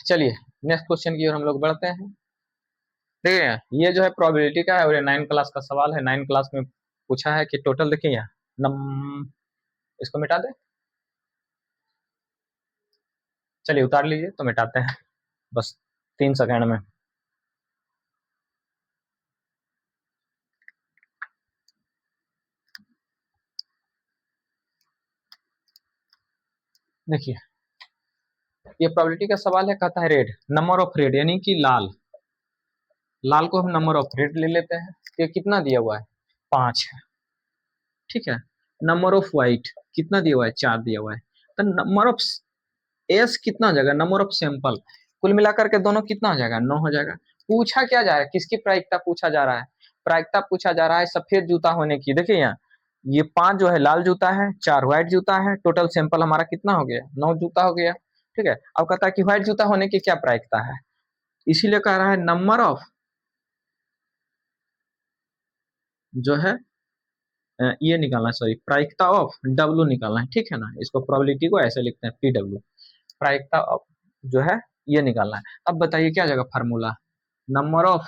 चलिए नेक्स्ट क्वेश्चन की ओर हम लोग बढ़ते हैं। ठीक है, ये जो है प्रोबेबिलिटी का है, और ये 9 क्लास का सवाल है, 9 क्लास में पूछा है कि टोटल देखिए यहाँ नम, इसको मिटा दे, चलिए उतार लीजिए तो मिटाते हैं बस 3 सेकंड में। देखिए ये प्रोबेबिलिटी का सवाल है, कहता है रेड, नंबर ऑफ रेड यानी कि लाल, लाल को हम नंबर ऑफ रेड ले लेते हैं, ये कितना दिया हुआ है 5 है, ठीक है। नंबर ऑफ व्हाइट कितना दिया हुआ है 4 दिया हुआ है, तो नंबर ऑफ एस कितना हो जाएगा, नंबर ऑफ सैंपल, कुल मिलाकर के दोनों कितना हो जाएगा 9 हो जाएगा। पूछा क्या जा रहा है, किसकी प्रायिकता पूछा जा रहा है, प्रायिकता पूछा जा रहा है सफेद जूता होने की। देखिए यहाँ ये 5 जो है लाल जूता है, 4 व्हाइट जूता है, टोटल सैंपल हमारा कितना हो गया 9 जूता हो गया, ठीक है। अब कहता है कि व्हाइट जूता होने की क्या प्रायिकता है, इसीलिए कह रहा है नंबर ऑफ जो है ये निकालना है, सॉरी प्रायिकता ऑफ डब्ल्यू निकालना है, ठीक है ना, इसको प्रोबेबिलिटी को ऐसे लिखते हैं पीडब्ल्यू, प्रायिकता ऑफ जो है ये निकालना है। अब बताइए क्या जाएगा फार्मूला, नंबर ऑफ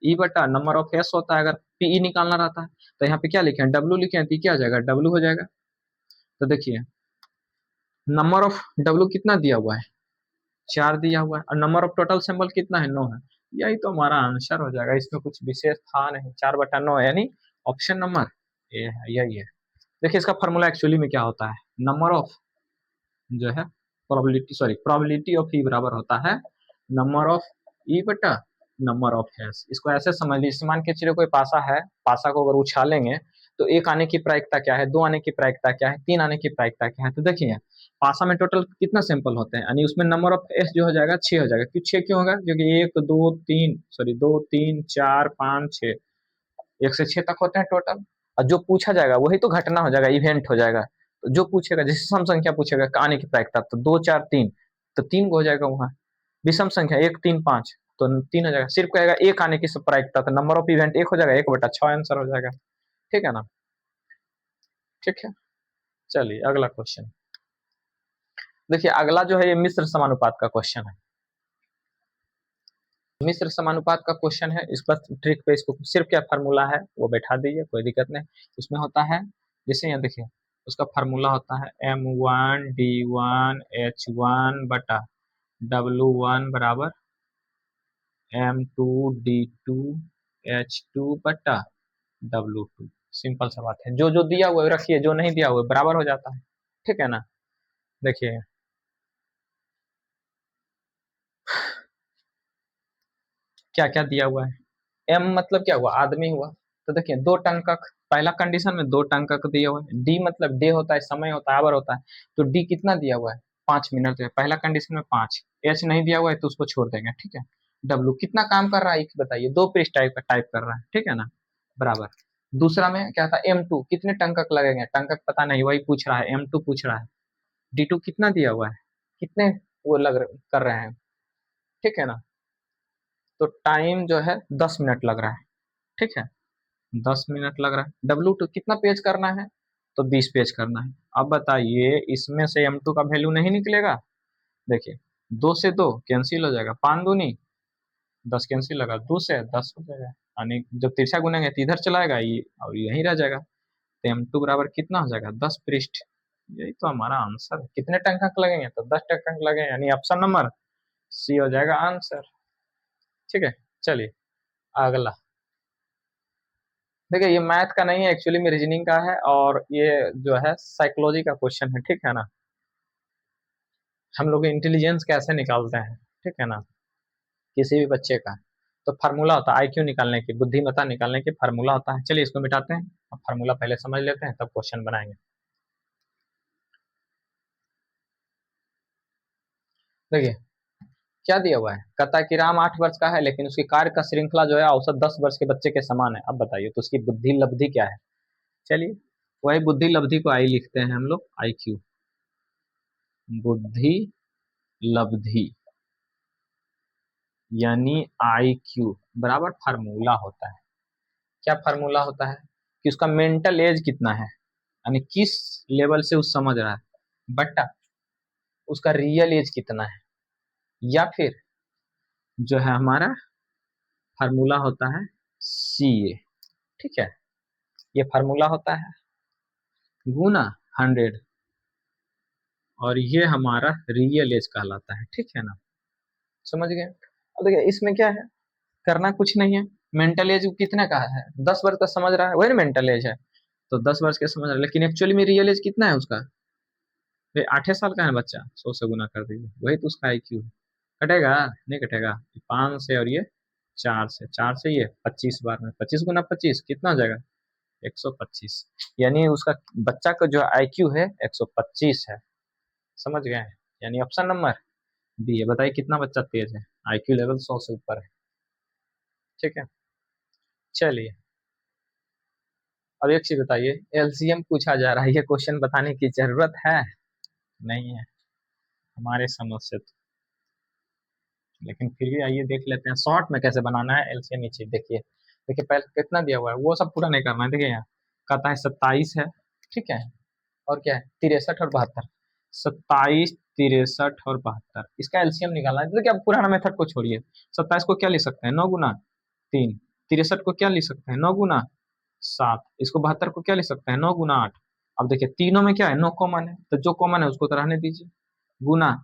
ई बटा नंबर ऑफ एस होता है, अगर पीई निकालना रहता है तो यहाँ पे क्या लिखे हैं डब्ल्यू लिखे हैं, तो क्या हो जाएगा डब्ल्यू हो जाएगा। तो देखिए नंबर ऑफ डब्ल्यू कितना दिया हुआ है 4 दिया हुआ है, और नंबर ऑफ टोटल सैंपल कितना है 9 है, यही तो हमारा आंसर हो जाएगा, इसमें कुछ विशेष था नहीं, 4/9 यानी ऑप्शन नंबर ए है, यही है। देखिए इसका फॉर्मूला एक्चुअली में क्या होता है, नंबर ऑफ जो है प्रोबेबिलिटी, सॉरी प्रोबेबिलिटी ऑफ ई बराबर होता है नंबर ऑफ ई बटा नंबर ऑफ एस। इसको ऐसे समझ लीजिए, मान के चलिए कोई पासा है, पासा को अगर उछालेंगे तो 1 आने की प्रायिकता क्या है, 2 आने की प्रायिकता क्या है, 3 आने की प्रायिकता क्या है, तो देखिए पासा में टोटल कितना सैंपल होते हैं, यानी उसमें नंबर ऑफ एस जो हो जाएगा 6 हो जाएगा, क्यों 6 क्यों होगा, क्योंकि 1 2 3 सॉरी 2 3 4 5 6, 1 से 6 तक होते हैं टोटल, और जो पूछा जाएगा वही तो घटना हो जाएगा, इवेंट हो जाएगा। तो जो पूछेगा, जैसे सम संख्या पूछेगा आने की प्रायिकता, तो 2 4 3, तो 3 हो जाएगा वहाँ। विषम संख्या 1 3 5, तो 3 हो जाएगा। सिर्फ कहेगा 1 आने की प्रायिकता, तो नंबर ऑफ इवेंट 1 हो जाएगा, 1/6 आंसर हो जाएगा। ठीक है ना? ठीक है, चलिए अगला क्वेश्चन देखिए। अगला जो है ये मिश्र समानुपात का क्वेश्चन है। मिश्र समानुपात का क्वेश्चन है। इस पर ट्रिक पे इसको सिर्फ क्या फार्मूला है वो बैठा दीजिए, कोई दिक्कत नहीं। उसमें होता है, जैसे यहाँ देखिए, उसका फार्मूला होता है M1D1H1 बटा W1 बराबर M2D2H2 बटा W2। सिंपल सा बात है, जो जो दिया हुआ है रखिए, जो नहीं दिया हुआ है बराबर हो जाता है। ठीक है ना? देखिए क्या क्या दिया हुआ है। एम मतलब क्या हुआ? आदमी हुआ। तो देखिए 2 टंकक, पहला कंडीशन में 2 टंकक दिया हुआ है। डी मतलब डे होता है, समय होता है, आवर होता है। तो डी कितना दिया हुआ है? 5 मिनट है, पहला कंडीशन में 5। एच नहीं दिया हुआ है तो उसको छोड़ देंगे। ठीक है। डब्ल्यू कितना काम कर रहा है बताइए? 2 पृष्ठ टाइप कर रहा है। ठीक है ना? बराबर। दूसरा में क्या था? M2 कितने टंकक लगेंगे? टंकक पता नहीं, वही पूछ रहा है, M2 पूछ रहा है। D2 कितना दिया हुआ है? कितने वो कर रहे हैं? ठीक है ना? तो टाइम जो है 10 मिनट लग रहा है। ठीक है, 10 मिनट लग रहा है। W2 कितना पेज करना है? तो 20 पेज करना है। अब बताइए इसमें से M2 का वैल्यू नहीं निकलेगा? देखिए 2 से 2 कैंसिल हो जाएगा, 5 दूनी 10 कैंसिल होगा, 2 से 10 हो जाएगा। यानी जब तिरछा गुनेंगे तो इधर चला आएगा ये, और यहीं रह जाएगा। तो M2 बराबर कितना हो जाएगा? 10 पृष्ठ। यही तो हमारा आंसर है। कितने टंकक लगेंगे? तो 10 टंकक लगेंगे, यानी ऑप्शन नंबर सी हो जाएगा आंसर। ठीक है, चलिए अगला देखिए। ये मैथ का नहीं है, एक्चुअली में रीजनिंग का है, और ये जो है साइकोलॉजी का क्वेश्चन है। ठीक है ना? हम लोग इंटेलिजेंस कैसे निकालते हैं, ठीक है ना, किसी भी बच्चे का। तो फार्मूला होता है आईक्यू निकालने की, बुद्धिमत्ता निकालने की फार्मूला होता है। चलिए इसको मिटाते हैं, अब फार्मूला पहले समझ लेते हैं तब क्वेश्चन बनाएंगे। देखिए क्या दिया हुआ है, कहता है कि राम 8 वर्ष का है, लेकिन उसकी कार्य का श्रृंखला जो है औसत 10 वर्ष के बच्चे के समान है। अब बताइए तो उसकी बुद्धि लब्धि क्या है? चलिए वही बुद्धि लब्धि को आई लिखते हैं हम लोग, आई क्यू, बुद्धि लब्धि यानी आई क्यू बराबर फार्मूला होता है। क्या फार्मूला होता है? कि उसका मेंटल एज कितना है, यानी किस लेवल से उस समझ रहा है, बटा उसका रियल एज कितना है। या फिर जो है हमारा फार्मूला होता है सी ए। ठीक है, ये फार्मूला होता है गुना 100, और ये हमारा रियल एज कहलाता है। ठीक है ना? समझ गए? अब देखिए इसमें क्या है, करना कुछ नहीं है। मेंटल एज कितने का है? 10 वर्ष का समझ रहा है, वही ना मेंटल एज है। तो 10 वर्ष के समझ रहा है, लेकिन एक्चुअली में रियल एज कितना है उसका? ये 8 साल का है बच्चा, 100 से गुना कर दीजिए, वही तो उसका IQ है। कटेगा? नहीं कटेगा। 5 से और ये 4 से, 4 से ये 25 बार में 25 गुना 25 कितना हो जाएगा? 125। यानी उसका बच्चा का जो IQ है 125 है। समझ गए? यानी ऑप्शन नंबर बी है। बताइए कितना बच्चा तेज है? IQ लेवल 100 से ऊपर है। ठीक है, चलिए अब एक चीज बताइए, LCM पूछा जा रहा है, ये क्वेश्चन बताने की जरूरत है? नहीं है हमारे समझ से तो, लेकिन फिर भी आइए देख लेते हैं शॉर्ट में कैसे बनाना है LCM। नीचे देखिए, देखिए पहले कितना दिया हुआ है वो सब पूरा नहीं करना है। देखिए यहाँ कहता है 27 है। ठीक है, और क्या है? 63 और 72। 27 63 और 72, इसका LCM निकालना है। देखिए अब पुराना मेथड को छोड़िए। 27 को क्या लिख सकते हैं? 9 गुना 3। 63 को क्या लिख सकते हैं? 9 गुना 7। इसको 72 को क्या लिख सकते हैं? 9 गुना 8। अब देखिए तीनों में क्या है? 9 कॉमन है, तो जो कॉमन है उसको तो रहने दीजिए। गुना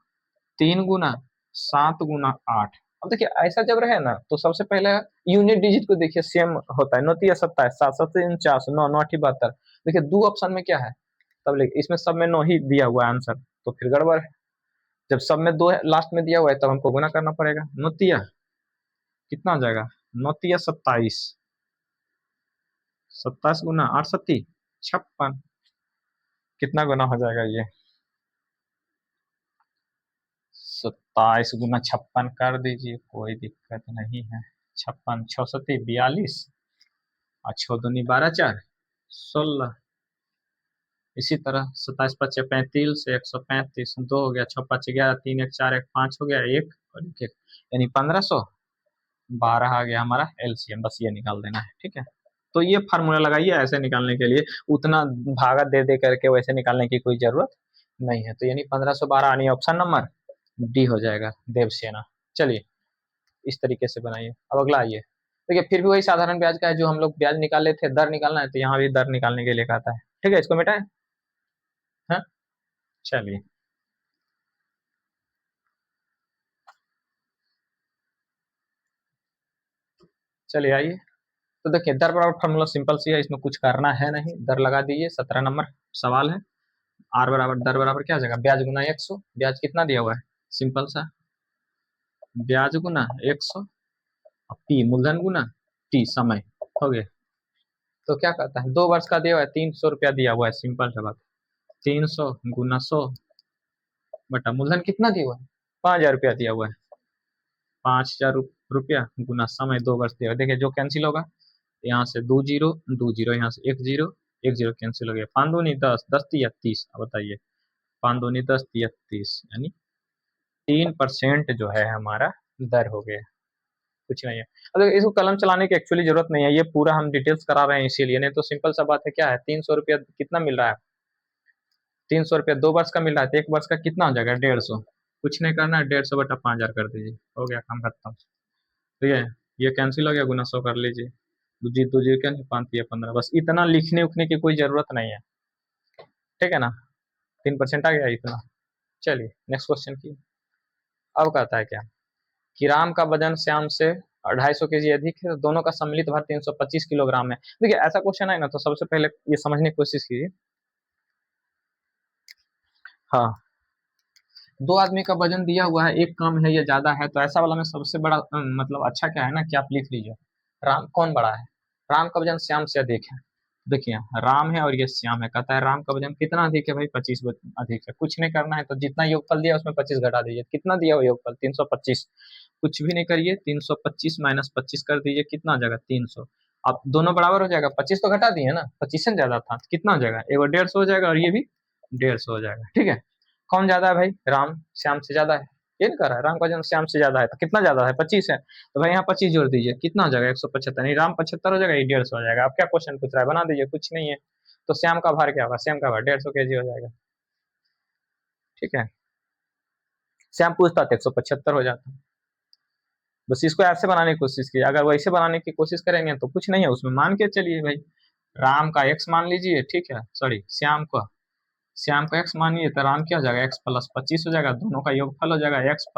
3 गुना 7 गुना 8। अब देखिए ऐसा जब रहे ना तो सबसे पहले यूनिट डिजिट को देखिए, सेम होता है। 9 3 27, 7 7 49, 9 9 8 72। देखिए दो ऑप्शन में क्या है, तब लिखिए इसमें सब में 9 ही दिया हुआ है आंसर, तो फिर गड़बड़ है। जब सब में 2 है, लास्ट में दिया हुआ है, तब हमको गुना करना पड़ेगा। 9 तिया कितना हो जाएगा? 9 तिया 27, 27 गुना 8 सत्ती 56। कितना गुना हो जाएगा ये? 27 गुना 56 कर दीजिए, कोई दिक्कत नहीं है। 56 6 सत्ती 42, और 6 दूनी 12 4 16। इसी तरह 27 पच्चे 35, 135, 2 हो गया, 6 5 11, 3 1 4 1 5 हो गया, एक और एक यानी 1512 आ गया हमारा एलसीएम। बस ये निकाल देना है, ठीक है। तो ये फार्मूला लगाइए ऐसे निकालने के लिए, उतना भागा दे दे करके वैसे निकालने की कोई जरूरत नहीं है। तो यानी 1512 यानी ऑप्शन नंबर डी हो जाएगा, देवसेना। चलिए इस तरीके से बनाइए। अब अगला आइए, देखिए फिर भी वही साधारण ब्याज का है जो हम लोग ब्याज निकाले थे, दर निकालना है, तो यहाँ भी दर निकालने के लिए कहता है, ठीक है। इसको मिटाएं, हाँ चलिए। चलिए आइए, तो देखिए दर बराबर फॉर्मूला सिंपल सी है, इसमें कुछ करना है नहीं, दर लगा दीजिए। 17 नंबर सवाल है। आर बराबर दर बराबर क्या आ जाएगा, ब्याज गुना 100। ब्याज कितना दिया हुआ है, सिंपल सा, ब्याज गुना 100 और पी मूलधन गुना टी समय, हो गया। तो क्या कहता है, 2 वर्ष का दिया हुआ है, 300 रुपया दिया हुआ है, सिंपल सा बात। 300 गुना 100 बटा मूलधन कितना दिया हुआ है, 5000 रुपया दिया हुआ है। 5000 रुपया गुना समय 2 वर्ष दिया हुआ है। देखिए जो कैंसिल होगा, यहाँ से 2 जीरो 2 जीरो, यहाँ से 1 जीरो 1 जीरो कैंसिल हो गया। 5 दूनी 10, 10 तिया 30। अब बताइए 5 दूनी 10 तिया 30 यानी 3% जो है हमारा दर हो गया, कुछ नहीं है। अब इसको कलम चलाने की एक्चुअली जरूरत नहीं है, ये पूरा हम डिटेल्स करा रहे हैं इसीलिए, नहीं तो सिंपल सा बात है। क्या है, 300 रुपया कितना मिल रहा है, 300 रुपया 2 वर्ष का मिल रहा है, तो 1 वर्ष का कितना हो जाएगा, 150। कुछ नहीं करना है, 150 बटा 5000 कर दीजिए, हो गया काम खत्म। ठीक है, ये कैंसिल हो गया, गुना 100 कर लीजिए। दो जी क्या नहीं, 5 या 15, बस इतना लिखने उखने की कोई जरूरत नहीं है, ठीक है ना। 3% आ गया इतना। चलिए नेक्स्ट क्वेश्चन की। अब कहता है क्या, कि राम का वजन श्याम से 250 kg अधिक है, तो दोनों का सम्मिलित भार 325 किलोग्राम है। देखिए ऐसा क्वेश्चन है ना, तो सबसे पहले ये समझने की कोशिश कीजिए। हाँ, 2 आदमी का वजन दिया हुआ है, एक कम है या ज्यादा है, तो ऐसा वाला में सबसे बड़ा मतलब अच्छा क्या है ना, कि आप लिख लीजिए राम कौन बड़ा है। राम का वजन श्याम से अधिक है। देखिए राम है और ये श्याम है, कहता है राम का वजन कितना अधिक है भाई, 25 अधिक है। कुछ नहीं करना है, तो जितना योगफल दिया उसमें 25 घटा दीजिए। कितना दिया हुआ योगफल, 325। कुछ भी नहीं करिए, 325 माइनस 25 कर दीजिए, कितना हो जाएगा, 300। अब दोनों बराबर हो जाएगा, 25 तो घटा दिए ना, 25 से ज्यादा था, तो कितना हो जाएगा, एगो 150 हो जाएगा और ये भी 150 हो जाएगा, ठीक है। कौन ज्यादा है भाई, राम श्याम से ज्यादा है। ये नहीं कर रहा है, राम का वजन श्याम से ज्यादा है, तो कितना ज्यादा है, 25 है, तो भाई यहाँ 25 जोड़ दीजिए, कितना हो जाएगा, 175। नहीं, राम 75 हो जाएगा, ये 150 हो जाएगा। अब क्या क्वेश्चन पूछ रहा है, बना दीजिए, कुछ नहीं है। तो श्याम का भार क्या होगा, श्याम का भार 150 kg हो जाएगा, ठीक है। श्याम पूछता तो 175 हो जाता। बस इसको ऐसे बनाने की कोशिश कीजिए, अगर वैसे बनाने की कोशिश करेंगे तो कुछ नहीं है उसमें, मान के चलिए भाई, राम का x मान लीजिए, ठीक है, सॉरी श्याम का x मानिए, तो राम क्या हो जाएगा, x + 25 हो जाएगा, दोनों का योगफल हो जाएगा, x +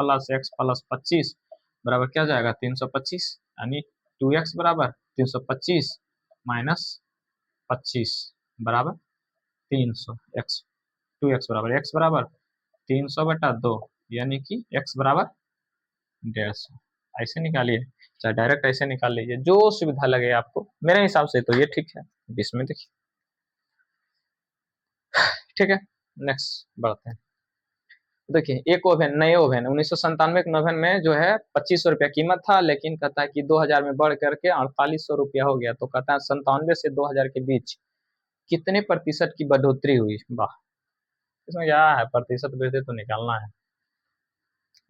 बराबर क्या हो जाएगा, 325। यानी 2x बराबर 325 माइनस 25 बराबर 300। x 2x बराबर x बराबर 300/2, यानी कि x बराबर 150। ऐसे निकालिए, चाहे डायरेक्ट ऐसे निकाल लीजिए, जो सुविधा लगे आपको। मेरे हिसाब से तो ये ठीक है, इसमें देखिए, ठीक है। नेक्स्ट बढ़ते हैं। देखिए एक ओवन, नए ओवन 1997 के ओवन में जो है 2500 रुपया कीमत था, लेकिन कहता है कि 2000 में बढ़ करके 4800 रुपया हो गया। तो कहता है 97 से 2000 के बीच कितने प्रतिशत की बढ़ोतरी हुई। वाह, इसमें क्या है, प्रतिशत वृद्धि तो निकालना है।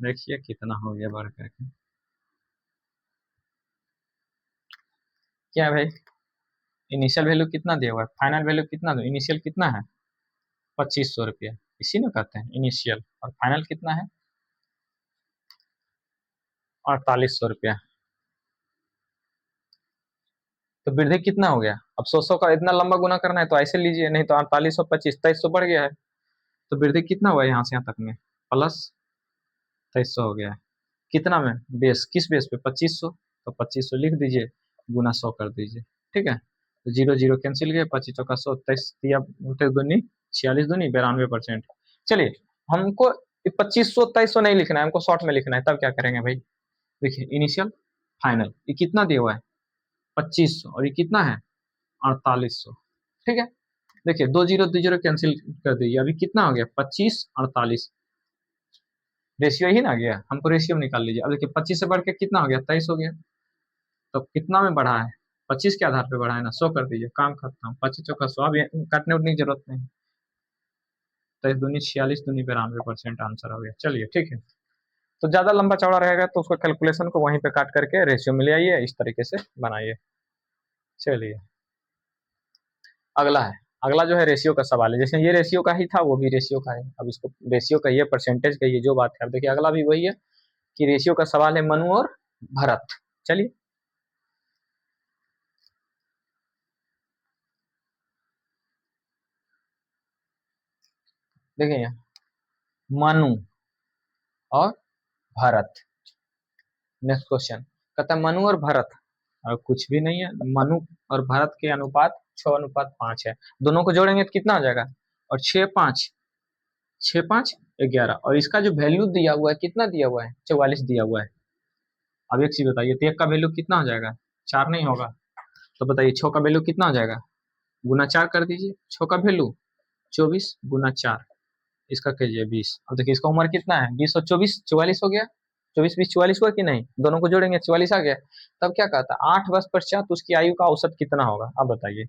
देखिए कितना हो गया बढ़ करके, क्या है भाई, इनिशियल वैल्यू कितना दिया हुआ है, फाइनल वैल्यू कितना दो, इनिशियल कितना है 2500 रुपया, इसी में कहते हैं इनिशियल, और फाइनल कितना है 4800 रुपया। तो वृद्धि कितना हो गया, अब 100 का इतना लंबा गुना करना है तो ऐसे लीजिए, नहीं तो 4800 25 2300 बढ़ गया है। तो वृद्धि कितना हुआ है यहाँ से यहाँ तक में, प्लस 2300 हो गया है। कितना में, बेस किस बेस पे, 2500, तो 2500 लिख दीजिए, गुना 100 कर दीजिए, ठीक है। तो जीरो जीरो कैंसिल गया, 25 चौका 100, 23 46 दूनी 92%। चलिए हमको 2500 2300 नहीं लिखना है, हमको शॉर्ट में लिखना है, तब क्या करेंगे भाई, देखिए इनिशियल फाइनल, ये कितना दिया हुआ है 2500, और ये कितना है 4800, ठीक है। देखिए दो जीरो कैंसिल कर दीजिए, अभी कितना हो गया 25 48, रेशियो ही ना गया, हमको रेशियो निकाल लीजिए। अब देखिए 25 से बढ़ के कितना हो गया 23 हो गया, तो कितना में बढ़ा है 25 के आधार पे बढ़ा है ना, 100 कर दीजिए, काम खत्म। 25 चौका 100, अब काटने उठने की जरूरत नहीं। 23 दूनी 46, दूनी 92% आंसर हो गया। चलिए ठीक है, तो ज्यादा लंबा चौड़ा रहेगा तो उसका कैलकुलेशन को वहीं पे काट करके रेशियो में ले आइए, इस तरीके से बनाइए। चलिए अगला है, अगला जो है रेशियो का सवाल है। जैसे ये रेशियो का ही था, वो भी रेशियो का है। अब इसको रेशियो कहिए, परसेंटेज कहिए, जो बात है। अब देखिए अगला भी वही है कि रेशियो का सवाल है, मनु और भरत। चलिए देखिए यहाँ मनु और भरत। नेक्स्ट क्वेश्चन कहता है मनु और भरत, और कुछ भी नहीं है। मनु और भरत के अनुपात 6:5 है। दोनों को जोड़ेंगे तो कितना हो जाएगा, और 6 5, 6 5 11, और इसका जो वैल्यू दिया हुआ है कितना दिया हुआ है, 44 दिया हुआ है। अब एक चीज बताइए, तो एक का वैल्यू कितना हो जाएगा, 4 नहीं होगा? तो बताइए 6 का वैल्यू कितना हो जाएगा, गुना 4 कर दीजिए। 6 का वैल्यू 24 गुना 4, इसका कीजिए 20। अब देखिए इसका उम्र कितना है, 20 और 24 44 हो गया। 24 20 44 हुआ कि नहीं, दोनों को जोड़ेंगे 44 आ गया। तब क्या कहता है, 8 वर्ष पश्चात उसकी आयु का औसत कितना होगा। अब बताइए,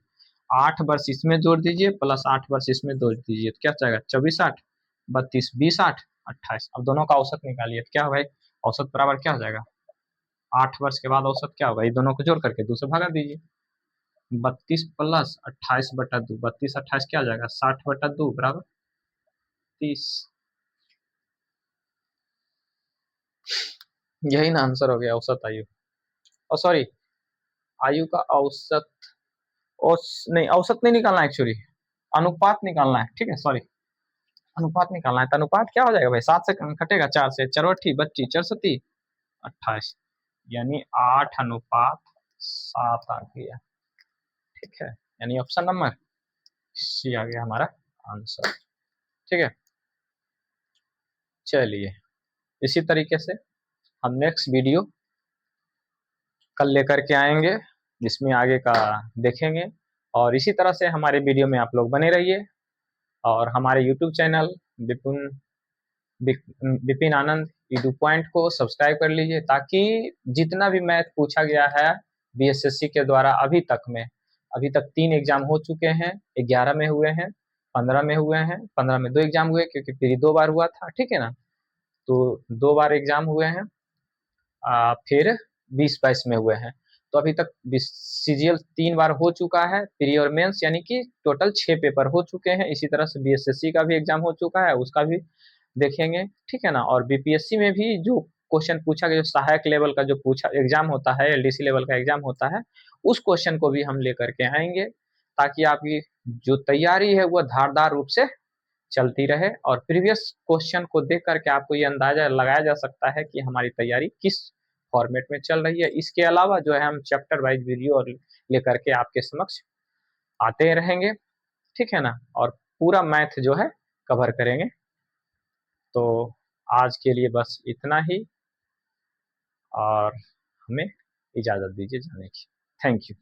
8 वर्ष इसमें जोड़ दीजिए प्लस 8 वर्ष इसमें जोड़ दीजिए, तो क्या चाहेगा, 24 8 32 20 8 28। अब दोनों का औसत निकालिए, तो क्या होगा, औसत बराबर क्या हो जाएगा, 8 वर्ष के बाद औसत क्या होगा, ये दोनों को जोड़ करके 2 से भगा दीजिए। 32 प्लस 28/2, 32 28 क्या आ जाएगा, 60/2 बराबर 30। यही ना आंसर हो गया, औसत आयु। और सॉरी, आयु का औसत, नहीं औसत नहीं निकालना है एक्चुअली, अनुपात निकालना है। ठीक है, सॉरी, अनुपात निकालना है। तो अनुपात क्या हो जाएगा भाई, 7 से कटेगा, 4 से, 4 बच्ची 4 सती 28, यानी 8:7 आ गया। ठीक है, यानी ऑप्शन नंबर सी आ गया हमारा आंसर। ठीक है, चलिए इसी तरीके से हम नेक्स्ट वीडियो कल लेकर के आएंगे, जिसमें आगे का देखेंगे। और इसी तरह से हमारे वीडियो में आप लोग बने रहिए, और हमारे यूट्यूब चैनल विपुन विपिन आनंद ईडू पॉइंट को सब्सक्राइब कर लीजिए, ताकि जितना भी मैथ पूछा गया है बीएसएससी के द्वारा अभी तक 3 एग्जाम हो चुके हैं, 11 में हुए हैं, 15 में हुए हैं, 15 में 2 एग्जाम हुए क्योंकि फिर 2 बार हुआ था। ठीक है ना, तो 2 बार एग्जाम हुए हैं, फिर 20-22 में हुए हैं। तो अभी तक सीजीएल 3 बार हो चुका है, प्री और मेंस, यानी कि टोटल 6 पेपर हो चुके हैं। इसी तरह से बीएसएससी का भी एग्जाम हो चुका है, उसका भी देखेंगे। ठीक है ना, और बीपीएससी में भी जो क्वेश्चन पूछा गया, जो सहायक लेवल का जो पूछा एग्जाम होता है, एलडीसी लेवल का एग्जाम होता है, उस क्वेश्चन को भी हम लेकर के आएंगे, ताकि आपकी जो तैयारी है वो धारदार रूप से चलती रहे। और प्रीवियस क्वेश्चन को देख करके आपको ये अंदाजा लगाया जा सकता है कि हमारी तैयारी किस फॉर्मेट में चल रही है। इसके अलावा जो है हम चैप्टर वाइज वीडियो और लेकर के आपके समक्ष आते रहेंगे। ठीक है ना, और पूरा मैथ जो है कवर करेंगे। तो आज के लिए बस इतना ही, और हमें इजाज़त दीजिए जाने की। Thank you.